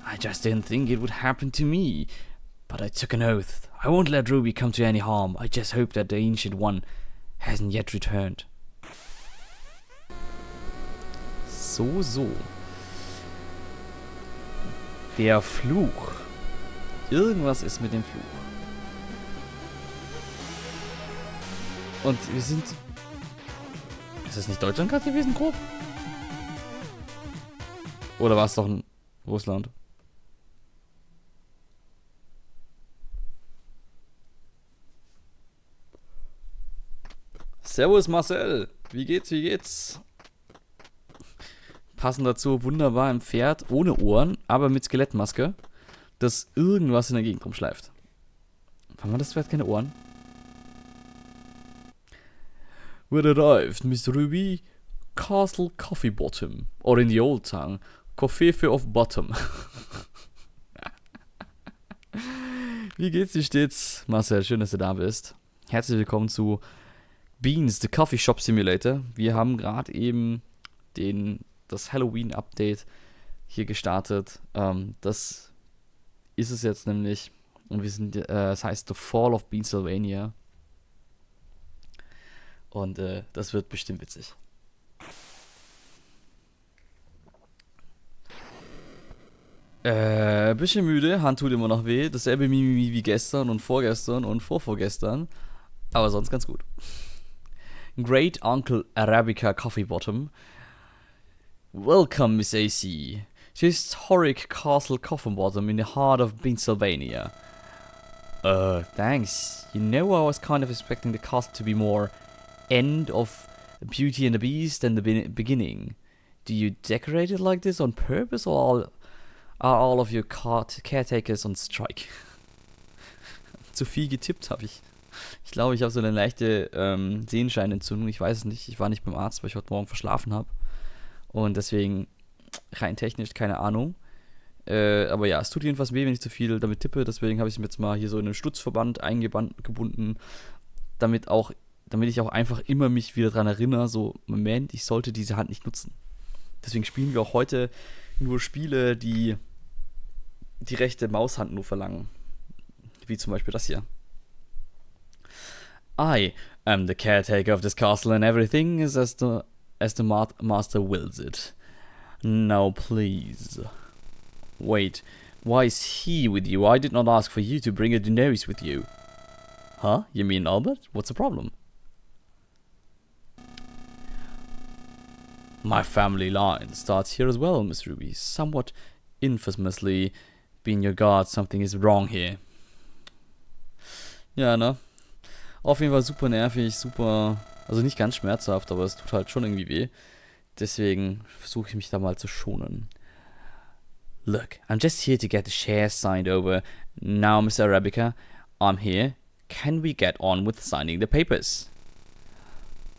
I just didn't think it would happen to me. But I took an oath. I won't let Ruby come to any harm. I just hope that the Ancient One hasn't yet returned. So. Der Fluch. Irgendwas ist mit dem Fluch. Und wir sind... Ist das nicht Deutschland gerade gewesen, grob? Oder war es doch in Russland? Servus Marcel, wie geht's? Passend dazu wunderbar ein Pferd ohne Ohren, aber mit Skelettmaske, das irgendwas in der Gegend rumschleift. Warum hat das Pferd keine Ohren? We arrived, Miss Ruby, Castle Coffee Bottom, or in the old tongue, Covfefe of Bottom. Wie geht's dir stets? Marcel, schön, dass du da bist. Herzlich willkommen zu Beans, the Coffee Shop Simulator. Wir haben gerade eben das Halloween-Update hier gestartet. Das ist es jetzt nämlich. Und wir sind, das heißt The Fall of Pennsylvania. Und das wird bestimmt witzig. Bisschen müde, Hand tut immer noch weh. Dasselbe Mimimi wie gestern und vorgestern und vorvorgestern. Aber sonst ganz gut. Great Uncle Arabica Coffee Bottom. Welcome, Miss AC, to historic Castle Coffin Bottom in the heart of Pennsylvania. Thanks. You know, I was kind of expecting the castle to be more end of Beauty and the Beast than the beginning. Do you decorate it like this on purpose, or are all of your caretakers on strike? Zu viel getippt habe ich. Ich glaube, ich habe so eine leichte Sehenscheinentzündung. Ich weiß es nicht. Ich war nicht beim Arzt, weil ich heute Morgen verschlafen habe. Und deswegen rein technisch keine Ahnung. Aber ja, es tut jedenfalls weh, wenn ich zu viel damit tippe. Deswegen habe ich es mir jetzt mal hier so in einen Stutzverband eingebunden, damit ich auch einfach immer mich wieder dran erinnere, so, Moment, ich sollte diese Hand nicht nutzen. Deswegen spielen wir auch heute nur Spiele, die die rechte Maushand nur verlangen. Wie zum Beispiel das hier. I am the caretaker of this castle and everything is as the master wills it. Now please. Wait, why is he with you? I did not ask for you to bring a Daenerys with you. Huh? You mean Albert? What's the problem? My family line starts here as well, Miss Ruby. Somewhat infamously, being your guard, something is wrong here. Ja, ne? Auf jeden Fall super nervig, super, also nicht ganz schmerzhaft, aber es tut halt schon irgendwie weh. Deswegen versuche ich mich da mal zu schonen. Look, I'm just here to get the shares signed over. Now, Miss Arabica, I'm here. Can we get on with signing the papers?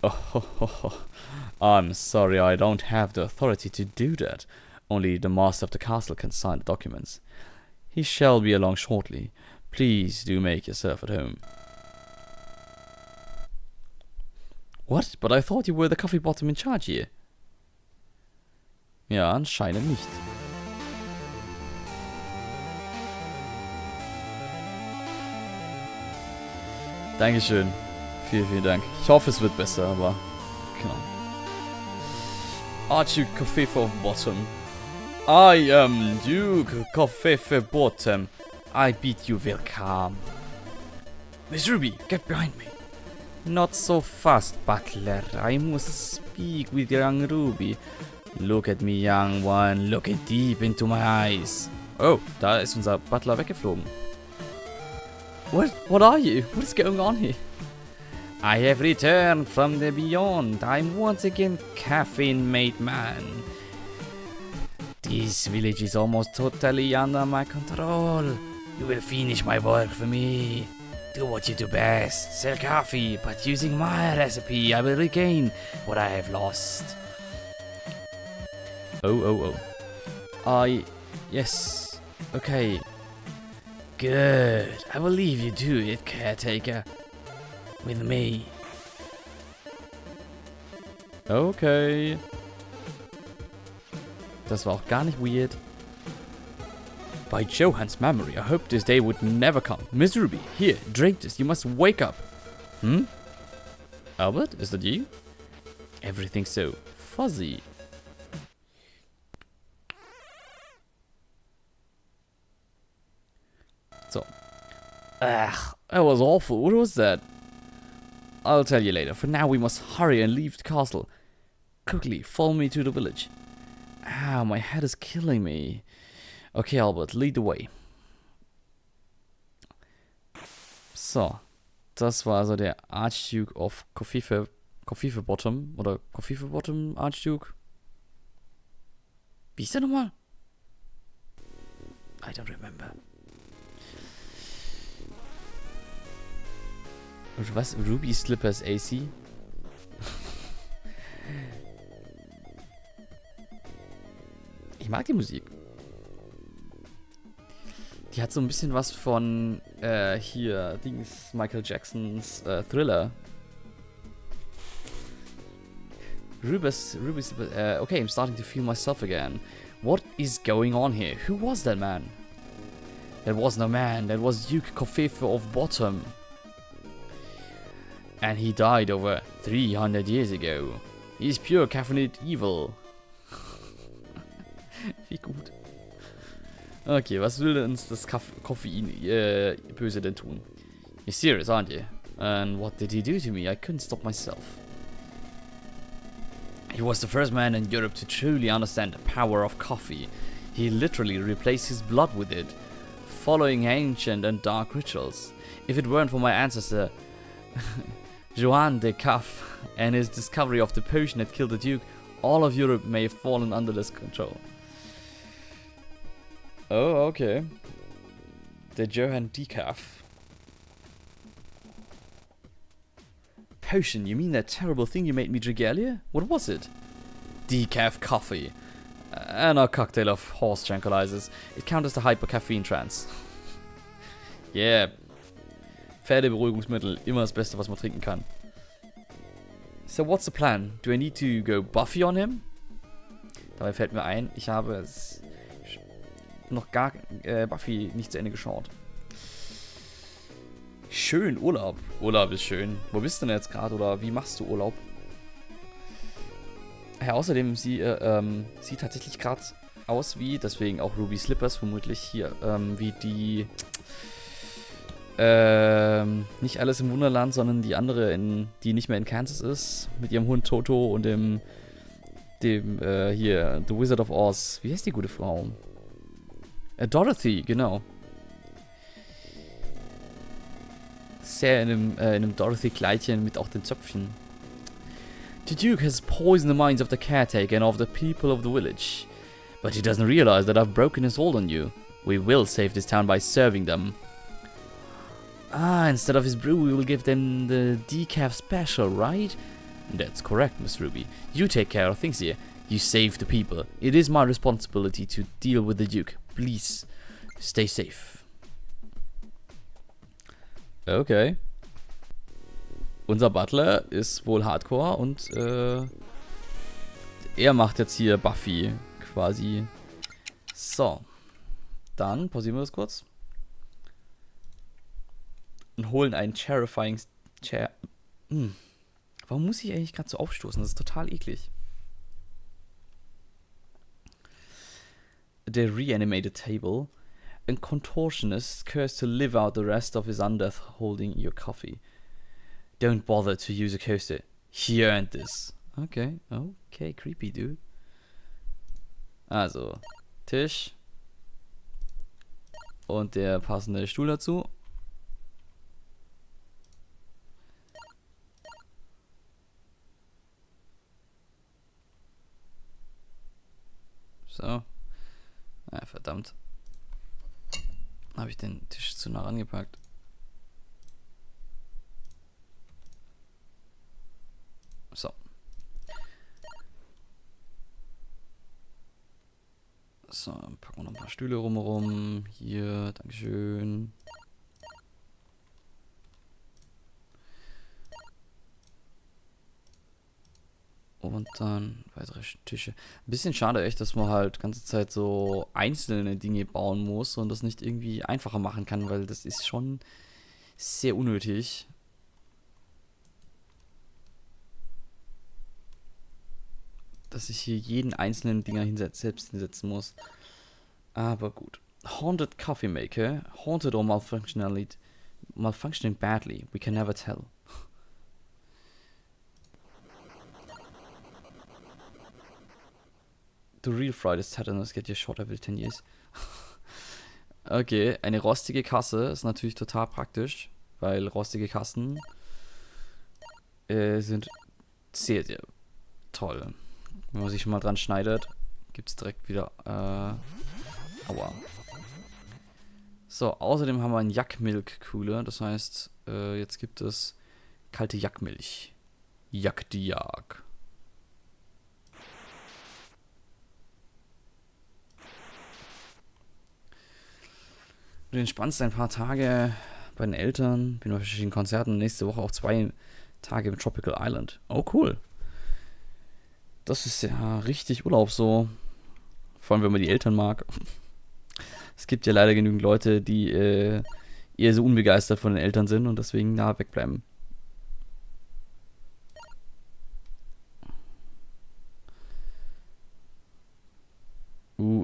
Oh, I'm sorry, I don't have the authority to do that. Only the master of the castle can sign the documents. He shall be along shortly. Please do make yourself at home. What? But I thought you were the coffee bottom in charge here. Ja, anscheinend nicht. Dankeschön. Vielen Dank. Ich hoffe, es wird besser, aber genau. Archduke Covfefe of Bottom. I am Duke Covfefe Bottom. I bid you welcome. Miss Ruby, get behind me. Not so fast, butler. I must speak with young Ruby. Look at me, young one. Look deep into my eyes. Oh, da ist unser Butler weggeflogen. What are you? What is going on here? I have returned from the beyond. I'm once again caffeine-made man. This village is almost totally under my control. You will finish my work for me. Do what you do best. Sell coffee, but using my recipe, I will regain what I have lost. Oh. Yes. Okay. Good. I will leave you to it, caretaker. With me. Okay. Das war auch gar nicht weird. By Johan's memory, I hoped this day would never come. Miss Ruby, here, drink this. You must wake up. Albert, is that you? Everything's so fuzzy. So. Ugh, that was awful. What was that? I'll tell you later. For now, we must hurry and leave the castle. Quickly, follow me to the village. Ow, my head is killing me. Okay, Albert, lead the way. So, das war also der Archduke of Covfefe Bottom, oder Covfefe Bottom Archduke. Wie ist der nochmal? I don't remember. Und was? Ruby Slippers AC? Ich mag die Musik. Die hat so ein bisschen was von hier, Michael Jacksons Thriller. Okay, I'm starting to feel myself again. What is going on here? Who was that man? That was no man. That was Duke Covfefe of Bottom. And he died over 300 years ago. He's pure caffeinated evil. Wie gut. Okay, was will uns das Koffein böse denn tun? You're serious, aren't you? And what did he do to me? I couldn't stop myself. He was the first man in Europe to truly understand the power of coffee. He literally replaced his blood with it, following ancient and dark rituals. If it weren't for my ancestor, Johann de Covfefe, and his discovery of the potion that killed the Duke, all of Europe may have fallen under this control. Oh, okay. Der Johann Decaf. Potion, you mean that terrible thing you made me drink earlier? What was it? Decaf coffee. And a cocktail of horse tranquilizers. It counters the hyper-caffeine trance. Yeah. Pferdeberuhigungsmittel. Immer das Beste, was man trinken kann. So, what's the plan? Do I need to go Buffy on him? Dabei fällt mir ein, ich habe es noch gar Buffy nicht zu Ende geschaut. Schön, Urlaub. Urlaub ist schön. Wo bist du denn jetzt gerade oder wie machst du Urlaub? Ja, außerdem, sie sieht tatsächlich gerade aus wie, deswegen auch Ruby Slippers vermutlich hier, wie die, nicht Alice im Wunderland, sondern die andere, die nicht mehr in Kansas ist, mit ihrem Hund Toto und dem hier, The Wizard of Oz. Wie heißt die gute Frau? Dorothy, genau. Sehr in einem Dorothy-Kleidchen mit auch den Zöpfchen. The Duke has poisoned the minds of the caretaker and of the people of the village. But he doesn't realize that I've broken his hold on you. We will save this town by serving them. Ah, instead of his brew, we will give them the decaf special, right? That's correct, Miss Ruby. You take care of things here. You save the people. It is my responsibility to deal with the Duke. Please, stay safe. Okay. Unser Butler ist wohl Hardcore und er macht jetzt hier Buffy quasi. So. Dann pausieren wir das kurz. Und holen einen terrifying Warum muss ich eigentlich gerade so aufstoßen? Das ist total eklig. The reanimated table. A contortionist cursed to live out the rest of his undeath holding your coffee. Don't bother to use a coaster. He earned this. Okay, okay, creepy, dude. Also, Tisch. Und der passende Stuhl dazu. So. Ah, verdammt. Habe ich den Tisch zu nah rangepackt. So. So, packen wir noch ein paar Stühle rumherum. Hier, Dankeschön. Und dann weitere Tische. Ein bisschen schade echt, dass man halt die ganze Zeit so einzelne Dinge bauen muss und das nicht irgendwie einfacher machen kann, weil das ist schon sehr unnötig. Dass ich hier jeden einzelnen Dinger selbst hinsetzen muss. Aber gut. Haunted Coffee Maker. Haunted or malfunctioning badly. We can never tell. To real fried is tetanus, get your shot every 10 years. Okay, eine rostige Kasse ist natürlich total praktisch, weil rostige Kassen sind sehr, sehr toll. Wenn man sich schon mal dran schneidet, gibt es direkt wieder, aua. So, außerdem haben wir einen Yak-Milk-Cooler, das heißt, jetzt gibt es kalte Yak-Milch. Yak die Jak. Du entspannst ein paar Tage bei den Eltern, bin bei verschiedenen Konzerten, nächste Woche auch 2 Tage im Tropical Island. Oh, cool. Das ist ja richtig Urlaub so. Vor allem, wenn man die Eltern mag. Es gibt ja leider genügend Leute, die eher so unbegeistert von den Eltern sind und deswegen da wegbleiben.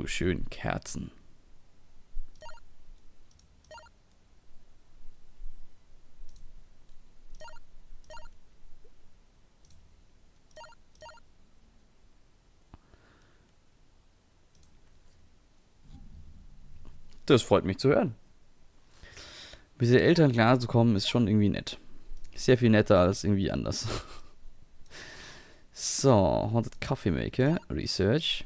Schön, Kerzen. Das freut mich zu hören. Mit den Eltern klarzukommen ist schon irgendwie nett. Sehr viel netter als irgendwie anders. So, Haunted Coffee Maker, Research.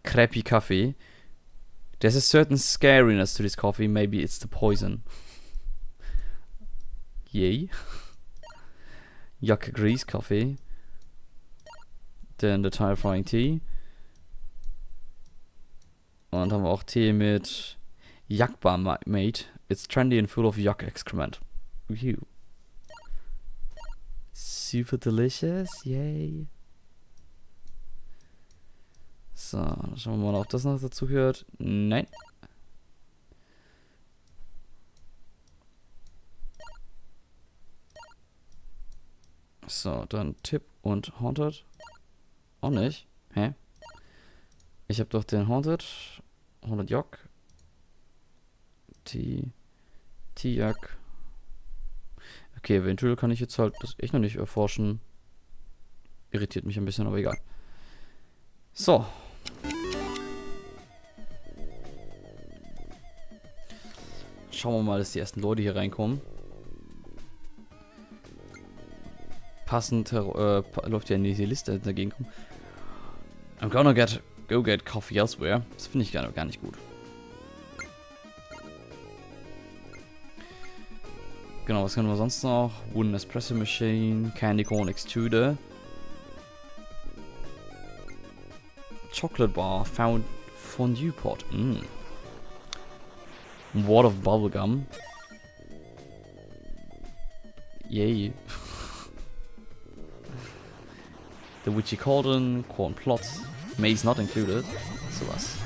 Crappy coffee. There's a certain scariness to this coffee, maybe it's the poison. Yay. Yuck grease coffee. Then the terrifying tea. Und haben wir auch Tee mit Yuckbar made. It's trendy and full of yuck excrement. Ew. Super delicious, yay. So, schauen wir mal, ob das noch dazu gehört. Nein. So, dann Tipp und Haunted. Auch nicht. Hä? Ich habe doch den Haunted Yuck. Yuck. Okay, eventuell kann ich jetzt halt das echt noch nicht erforschen. Irritiert mich ein bisschen, aber egal. So. Schauen wir mal, dass die ersten Leute hier reinkommen. Passend läuft ja in diese Liste dagegen kommen. I'm gonna go get coffee elsewhere. Das finde ich gar nicht gut. Genau, was können wir sonst noch? Wooden Espresso Machine, Candy Corn Extruder. Chocolate Bar, Found Fondue Pot. Wad of Bubblegum. Yay. The Witchy Cauldron, Corn Plots. Maize not included. Sowas.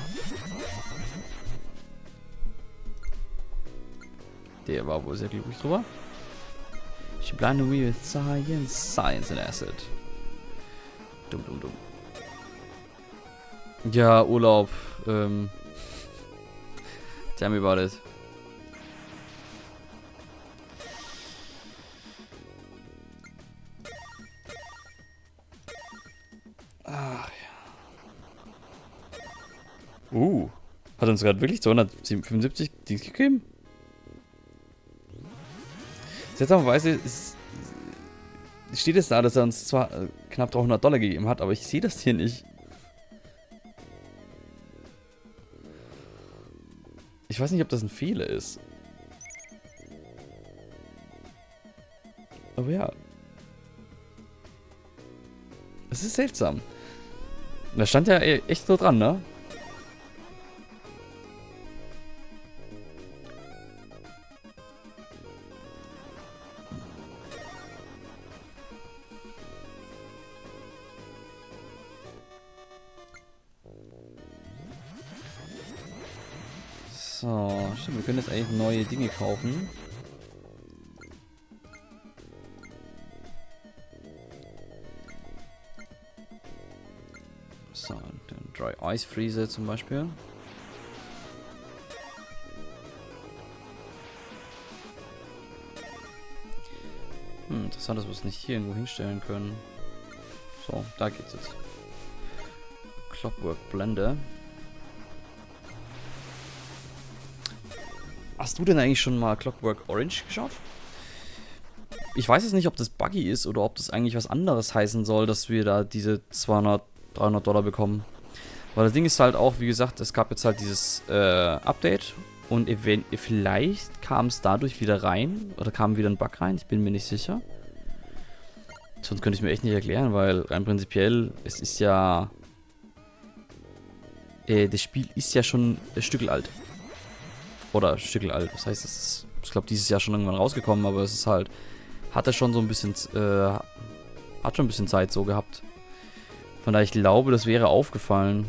Der war wohl sehr glücklich drüber. She blinded me with science and acid. Dumm. Ja, Urlaub. Tell me about it. Ach ja. Hat uns gerade wirklich 275 Dings gegeben? Seltsamerweise steht es da, dass er uns zwar knapp $300 gegeben hat, aber ich sehe das hier nicht. Ich weiß nicht, ob das ein Fehler ist. Aber ja. Es ist seltsam. Da stand ja echt so dran, ne? So, stimmt, wir können jetzt eigentlich neue Dinge kaufen. So, den Dry Ice Freezer zum Beispiel. Interessant, dass wir es nicht hier irgendwo hinstellen können. So, da geht's jetzt. Clockwork Blender. Hast du denn eigentlich schon mal Clockwork Orange geschaut? Ich weiß jetzt nicht, ob das buggy ist oder ob das eigentlich was anderes heißen soll, dass wir da diese $200-300 bekommen. Weil das Ding ist halt auch, wie gesagt, es gab jetzt halt dieses Update und vielleicht kam es dadurch wieder rein oder kam wieder ein Bug rein, ich bin mir nicht sicher. Sonst könnte ich mir echt nicht erklären, weil rein prinzipiell, es ist ja... das Spiel ist ja schon ein Stück alt. Oder Stückel alt. Das heißt, es ist, ich glaube, dieses Jahr schon irgendwann rausgekommen, aber es ist halt, hatte schon so ein bisschen, hat schon ein bisschen Zeit so gehabt. Von daher, ich glaube, das wäre aufgefallen.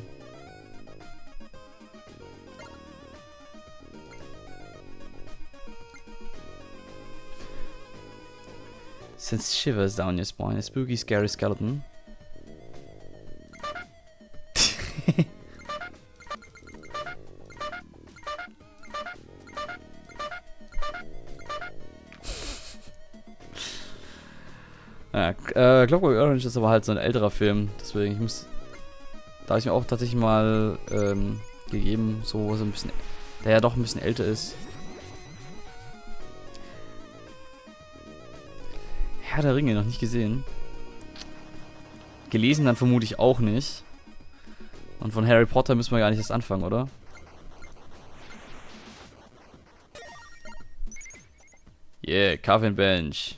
Sends shivers down your spine, a spooky, scary skeleton. Ja, Clockwork Orange ist aber halt so ein älterer Film, deswegen da habe ich mir auch tatsächlich mal gegeben, so ein bisschen, der ja doch ein bisschen älter ist. Herr der Ringe, noch nicht gesehen. Gelesen dann vermutlich auch nicht. Und von Harry Potter müssen wir gar nicht erst anfangen, oder? Yeah, Coffin Bench.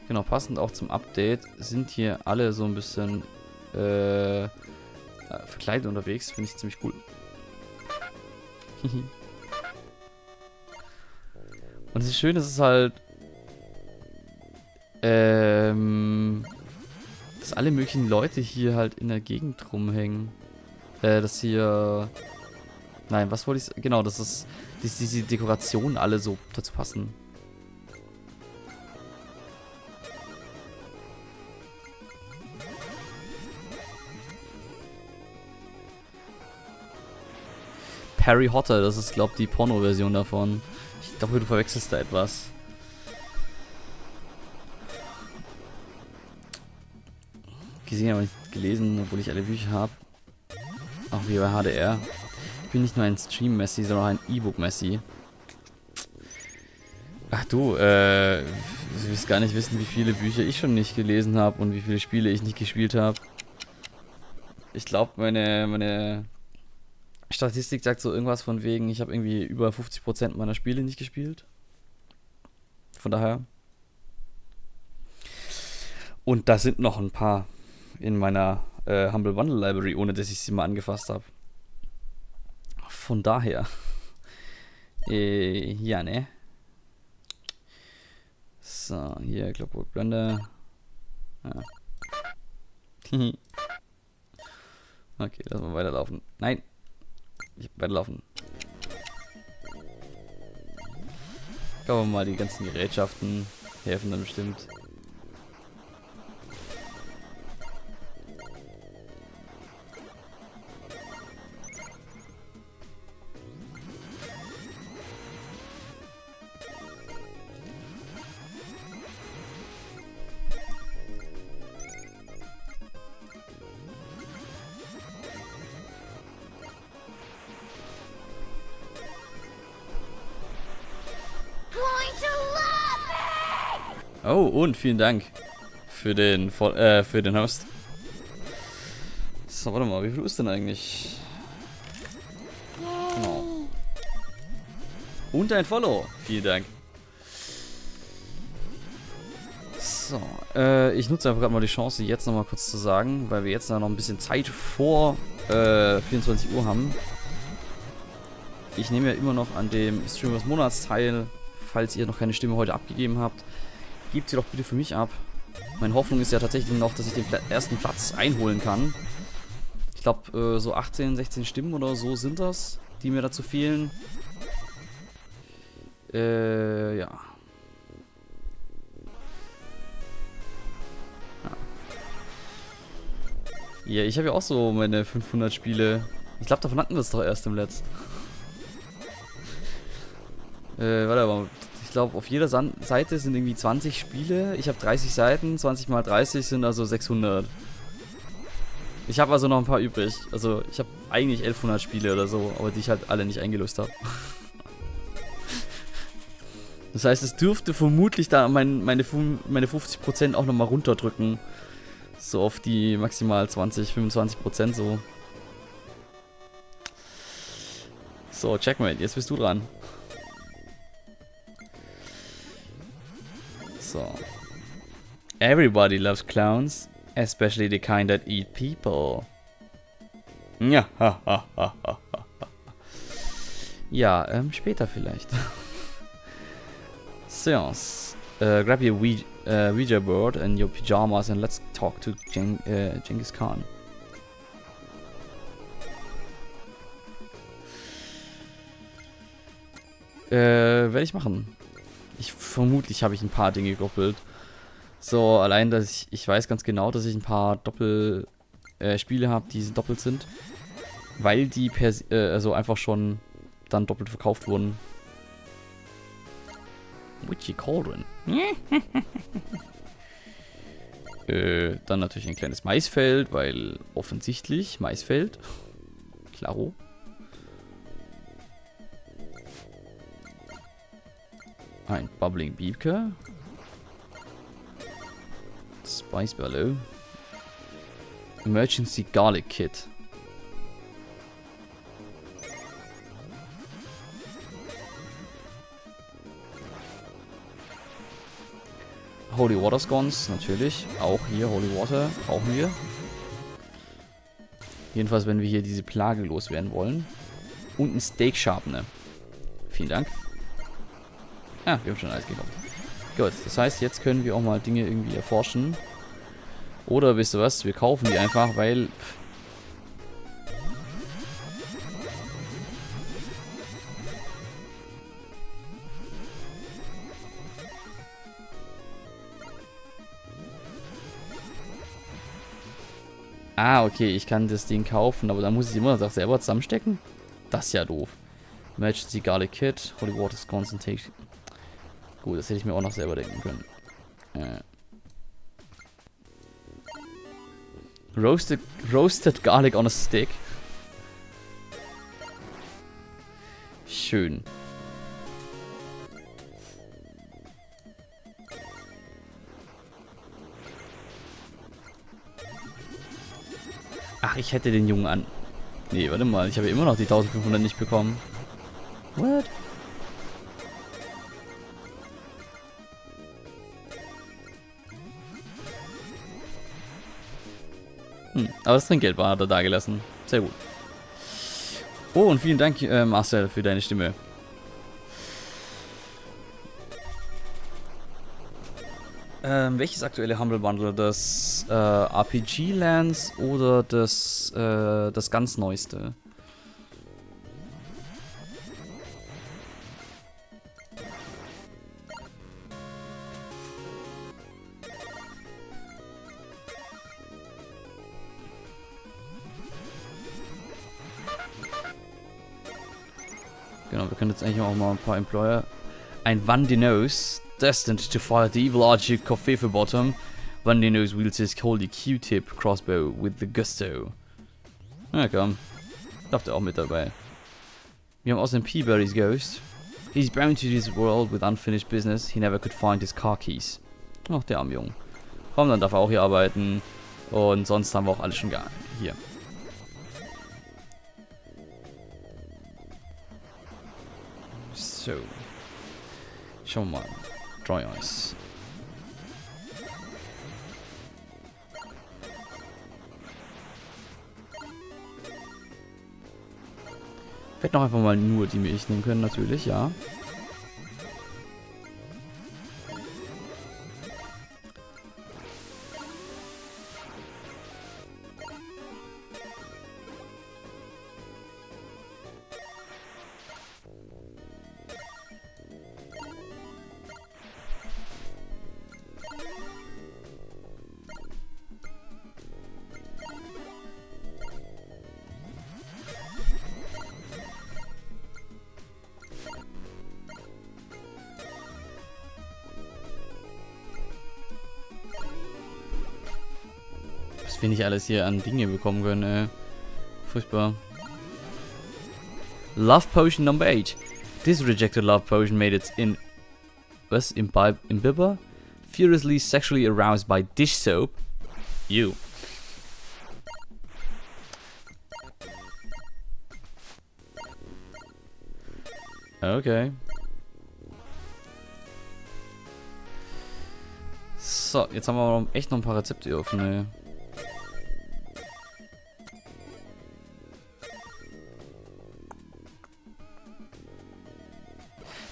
Genau, passend auch zum Update sind hier alle so ein bisschen verkleidet unterwegs. Finde ich ziemlich cool. Und das Schöne ist halt, dass alle möglichen Leute hier halt in der Gegend rumhängen. Dass hier... Nein, was wollte ich... Genau, dass diese Dekorationen alle so dazu passen. Harry Potter, das ist, glaube ich, die Porno-Version davon. Ich glaube, du verwechselst da etwas. Gesehen, aber nicht gelesen, obwohl ich alle Bücher habe. Auch wie bei HDR. Ich bin nicht nur ein Stream-Messi, sondern auch ein E-Book-Messi. Ach du, du wirst gar nicht wissen, wie viele Bücher ich schon nicht gelesen habe und wie viele Spiele ich nicht gespielt habe. Ich glaube, meine Statistik sagt so irgendwas von wegen, ich habe irgendwie über 50% meiner Spiele nicht gespielt. Von daher. Und da sind noch ein paar in meiner Humble Bundle Library, ohne dass ich sie mal angefasst habe. Von daher. Ja, ne? So, hier, Clockwork Blender. Ja. Okay, lass mal weiterlaufen. Nein! Ich weiterlaufen. Kann man mal die ganzen Gerätschaften helfen dann bestimmt. Oh, und vielen Dank für den Host. So, warte mal, wie viel ist denn eigentlich? Genau. Und ein Follow. Vielen Dank. So, ich nutze einfach gerade mal die Chance, jetzt nochmal kurz zu sagen, weil wir jetzt noch ein bisschen Zeit vor 24 Uhr haben. Ich nehme ja immer noch an dem Stream des Monats teil. Falls ihr noch keine Stimme heute abgegeben habt, gebt sie doch bitte für mich ab. Meine Hoffnung ist ja tatsächlich noch, dass ich den ersten Platz einholen kann. Ich glaube, so 18, 16 Stimmen oder so sind das, die mir dazu fehlen. Ja. Ja, ich habe ja auch so meine 500 Spiele. Ich glaube, davon hatten wir es doch erst im letzten. Warte mal. Ich glaube, auf jeder Seite sind irgendwie 20 Spiele. Ich habe 30 Seiten. 20 mal 30 sind also 600. Ich habe also noch ein paar übrig. Also, ich habe eigentlich 1100 Spiele oder so, aber die ich halt alle nicht eingelöst habe. Das heißt, es dürfte vermutlich da meine 50% auch nochmal runterdrücken. So auf die maximal 20-25% so. So, Checkmate, jetzt bist du dran. So. Everybody loves clowns, especially the kind that eat people. Ja, ja, später vielleicht. Seance. Grab your Ouija board and your pajamas and let's talk to Genghis Khan. Werde ich machen. Vermutlich habe ich ein paar Dinge gekoppelt. So, allein, dass ich weiß ganz genau, dass ich ein paar Spiele habe, die doppelt sind. Weil die also einfach schon dann doppelt verkauft wurden. Witchy Cauldron. Dann natürlich ein kleines Maisfeld, weil offensichtlich Maisfeld. Klaro. Ein Bubbling Beaker. Spice Bellow. Emergency Garlic Kit. Holy Water Scones, natürlich. Auch hier Holy Water brauchen wir. Jedenfalls, wenn wir hier diese Plage loswerden wollen. Und ein Steak Sharpener. Vielen Dank. Ah, wir haben schon alles gekauft. Gut, das heißt, jetzt können wir auch mal Dinge irgendwie erforschen. Oder, wisst ihr was, wir kaufen die einfach, weil... Ah, okay, ich kann das Ding kaufen, aber dann muss ich immer noch selber zusammenstecken? Das ist ja doof. Emergency Garlic Kit, Holy Water Concentration. Gut, das hätte ich mir auch noch selber denken können. Roasted Garlic on a Stick. Schön. Ach, ich hätte den Jungen an... Nee, warte mal, ich habe immer noch die 1500 nicht bekommen. What? Aber das Trinkgeld war da gelassen. Sehr gut. Oh, und vielen Dank, Marcel, für deine Stimme. Welches aktuelle Humble Bundle? Das RPG Lands oder das ganz neueste? Genau, wir können jetzt eigentlich auch mal ein paar Employer. Ein Vandinos, destined to fight the evil Archduke Covfefe bottom. Vandinos wields his holy Q-tip crossbow with the gusto. Na komm, darf der auch mit dabei. Wir haben außerdem Peaberry's Ghost. He's bound to this world with unfinished business. He never could find his car keys. Ach, der arme Junge. Komm, dann darf er auch hier arbeiten. Und sonst haben wir auch alles schon hier. So. Schauen wir mal. Dry Ice. Ich werde noch einfach mal nur die Milch nehmen können, natürlich, ja. Was wir nicht alles hier an Dinge bekommen können, furchtbar. Love Potion Number 8. This rejected love potion made its Imbibber furiously sexually aroused by dish soap. You. Okay. So, jetzt haben wir echt noch ein paar Rezepte offen, ey.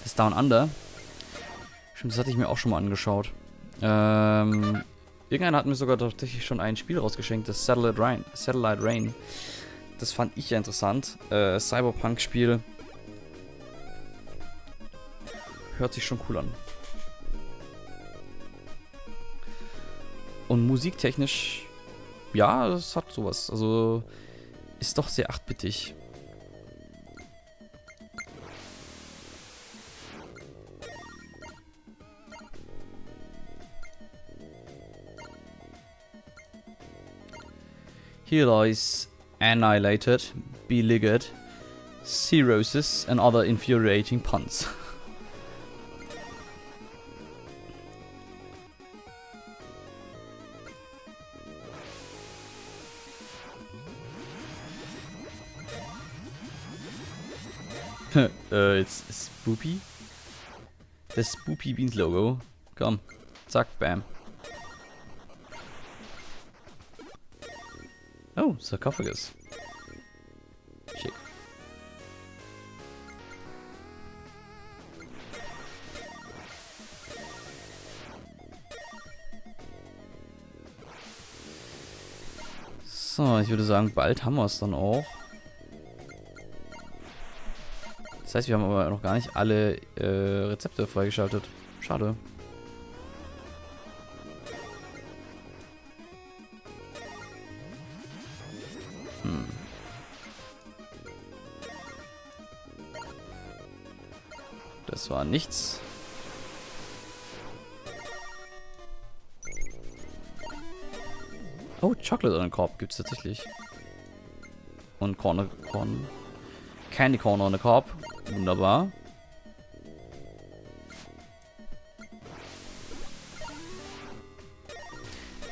Das Down Under. Stimmt, das hatte ich mir auch schon mal angeschaut. Irgendeiner hat mir sogar tatsächlich schon ein Spiel rausgeschenkt, das Satellite Rain. Das fand ich ja interessant. Cyberpunk-Spiel. hört sich schon cool an. Und musiktechnisch, ja, es hat sowas. Also ist doch sehr 8-bittig. Here lies annihilated, beleaguered, cirrhosis and other infuriating puns. It's Spoopy. The Spoopy Beans logo. Komm. Zack, bam. Oh, sarcophagus. Schick. So, ich würde sagen, bald haben wir es dann auch. Das heißt, wir haben aber noch gar nicht alle Rezepte freigeschaltet. Schade. Das war nichts. Oh, Chocolate on the Cob gibt es tatsächlich. Und Candy Corn on the Cob. Wunderbar.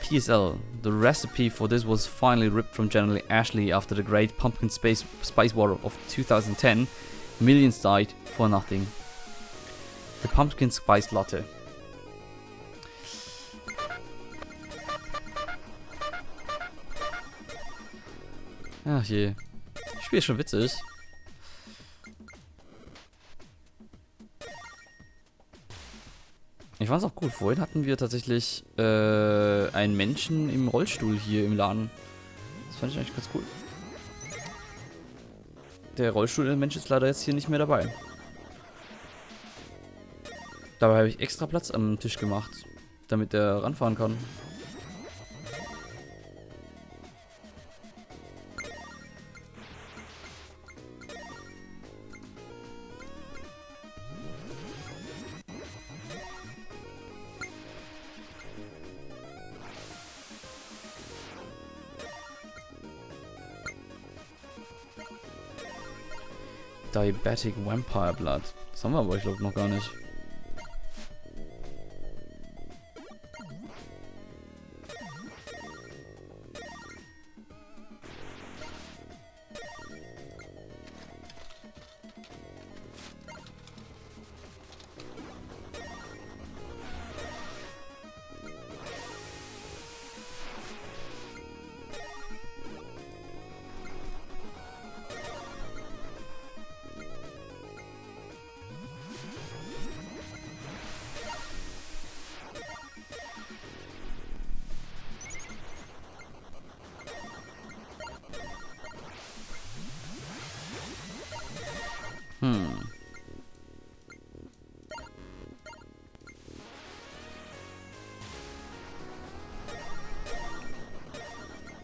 PSL. The recipe for this was finally ripped from General Ashley after the great pumpkin spice war of 2010. Millions died for nothing. The Pumpkin Spice Latte. Ach je. Das Spiel ist schon witzig. Ich fand's auch gut. Vorhin hatten wir tatsächlich einen Menschen im Rollstuhl hier im Laden. Das fand ich eigentlich ganz cool. Der Rollstuhl-Mensch ist leider jetzt hier nicht mehr dabei. Dabei habe ich extra Platz am Tisch gemacht, damit er ranfahren kann. Diabetic Vampire Blood. Das haben wir aber, ich glaube, noch gar nicht.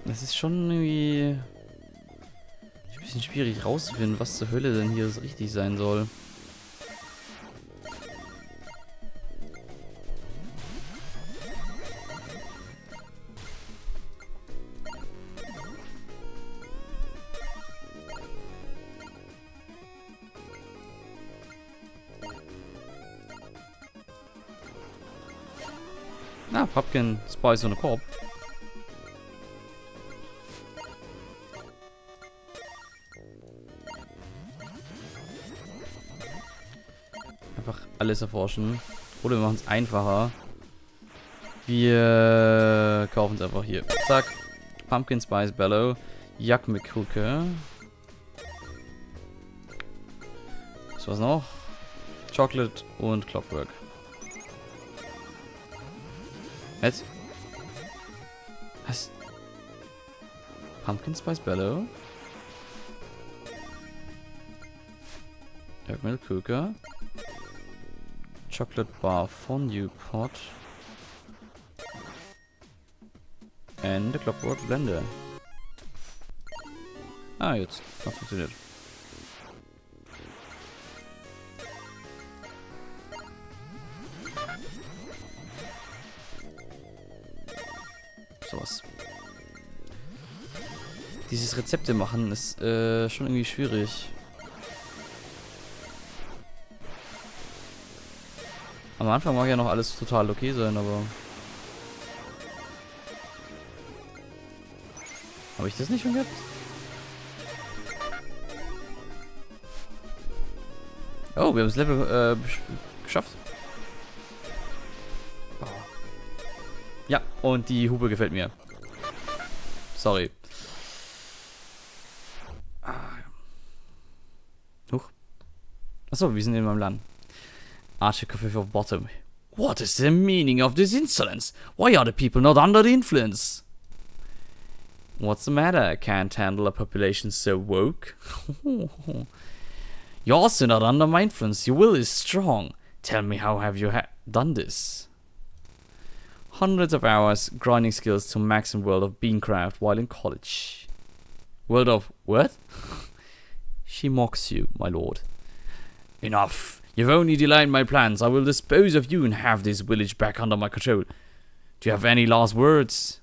Das ist schon irgendwie ein bisschen schwierig rauszufinden, was zur Hölle denn hier richtig sein soll. Ah, Pumpkin Spice on a Cob. Einfach alles erforschen. Oder wir machen es einfacher. Wir kaufen es einfach hier. Zack. Pumpkin Spice Bellow. Yak McCooker. Was war's noch? Chocolate und Clockwork. Jetzt? Was? Pumpkin Spice Bellow? Yak McCooker. Chocolate bar fondue pot. And the clockwork blender. Ah, jetzt hat funktioniert. Sowas. Dieses Rezepte machen ist schon irgendwie schwierig. Am Anfang mag ja noch alles total okay sein, aber... Habe ich das nicht schon gehabt? Oh, wir haben das Level geschafft. Oh. Ja, und die Hupe gefällt mir. Sorry. Huch. Achso, wir sind in meinem Land. Archduke Covfefe of Bottom. What is the meaning of this insolence? Why are the people not under the influence? What's the matter? I can't handle a population so woke. You're also not under my influence. Your will is strong. Tell me, how have you done this? Hundreds of hours grinding skills to max in World of Beancraft while in college. World of what? She mocks you, my lord. Enough. You've only delayed my plans. I will dispose of you and have this village back under my control. Do you have any last words?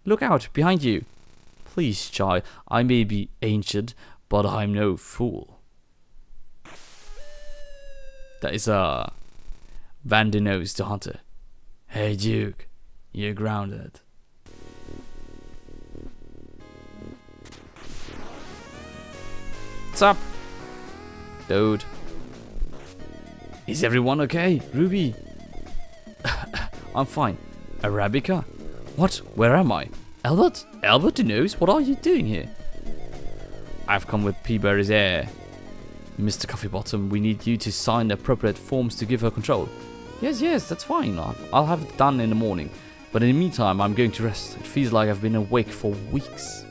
Look out, behind you. Please, child, I may be ancient, but I'm no fool. Da ist er. Van the Nose, the Hunter. Hey, Duke, you're grounded. What's up? Dude. Is everyone okay, Ruby? I'm fine. Arabica? What? Where am I? Albert? Albert the Nose? What are you doing here? I've come with Peaberry's heir. Mr. Coffeebottom, we need you to sign the appropriate forms to give her control. Yes, that's fine. I'll have it done in the morning. But in the meantime, I'm going to rest. It feels like I've been awake for weeks.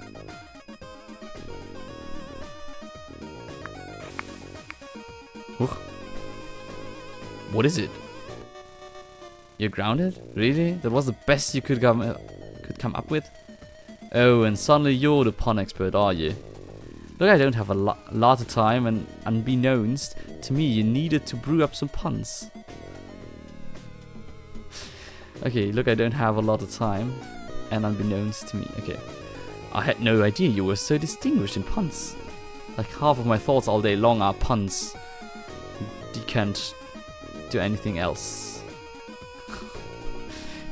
Huch. What is it? You're grounded? Really? That was the best you could come up with? Oh, and suddenly you're the pun expert, are you? Look, I don't have a lot of time, and unbeknownst to me, you needed to brew up some puns. Okay, look, I don't have a lot of time, and unbeknownst to me. Okay. I had no idea you were so distinguished in puns. Like half of my thoughts all day long are puns. You can't do anything else.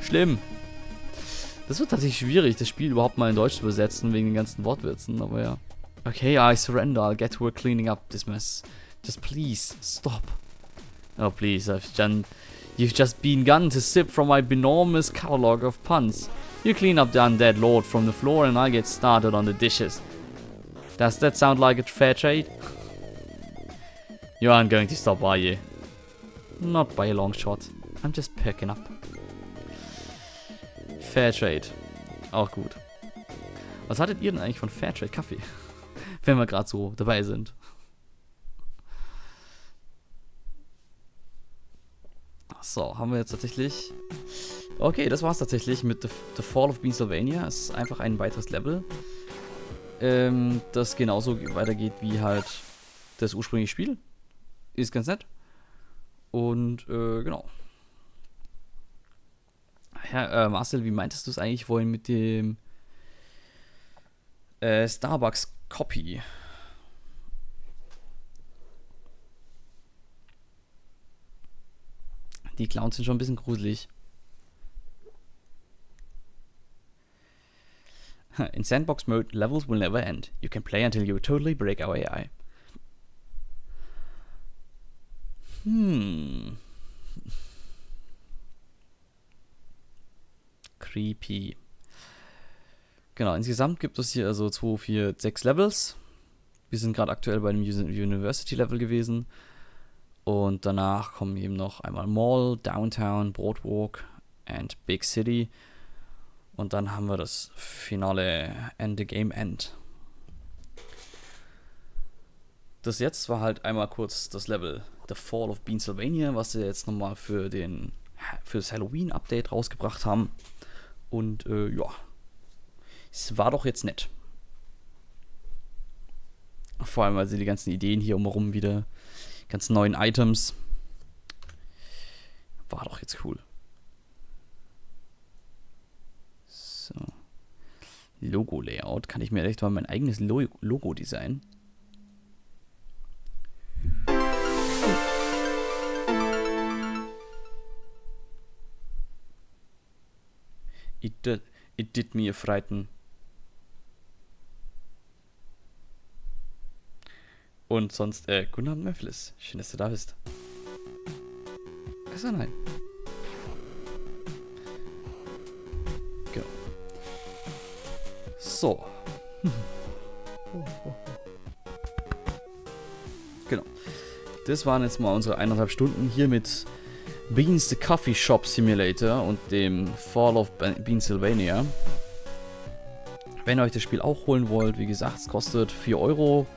Schlimm. Das wird tatsächlich schwierig, das Spiel überhaupt mal in Deutsch zu übersetzen, wegen den ganzen Wortwitzen, aber ja. Okay, I surrender. I'll get to work cleaning up this mess. Just please, stop. Oh, please, you've just begun to sip from my enormous catalog of puns. You clean up the undead lord from the floor and I get started on the dishes. Does that sound like a fair trade? You aren't going to stop, are you? Not by a long shot. I'm just perking up. Fair Trade. Auch gut. Was hattet ihr denn eigentlich von Fair Trade Kaffee? Wenn wir gerade so dabei sind. So, haben wir jetzt tatsächlich... Okay, das war's tatsächlich mit The Fall of Pennsylvania. Es ist einfach ein weiteres Level, das genauso weitergeht wie halt das ursprüngliche Spiel. Ist ganz nett. Und, genau. Ja, Marcel, wie meintest du es eigentlich vorhin mit dem Starbucks Copy? Die Clowns sind schon ein bisschen gruselig. In Sandbox Mode, levels will never end. You can play until you totally break our AI. Creepy. Genau, insgesamt gibt es hier also 2, 4, 6 Levels. Wir sind gerade aktuell bei dem University Level gewesen. Und danach kommen eben noch einmal Mall, Downtown, Boardwalk and Big City. Und dann haben wir das Finale and the Game End. Das jetzt war halt einmal kurz das Level The Fall of Pennsylvania, was sie jetzt nochmal für das Halloween-Update rausgebracht haben. Und ja, es war doch jetzt nett. Vor allem, weil sie die ganzen Ideen hier umherum wieder, ganz neuen Items, war doch jetzt cool. So. Logo-Layout. Kann ich mir echt mal mein eigenes Logo designen? It did me a frighten. Und sonst, guten Abend, Mephiles. Schön, dass du da bist. Achso, nein. Genau. So. Genau. Das waren jetzt mal unsere 1,5 Stunden hier mit Beans the Coffee Shop Simulator und dem Fall of Pennsylvania. Wenn ihr euch das Spiel auch holen wollt, wie gesagt, es kostet 4 Euro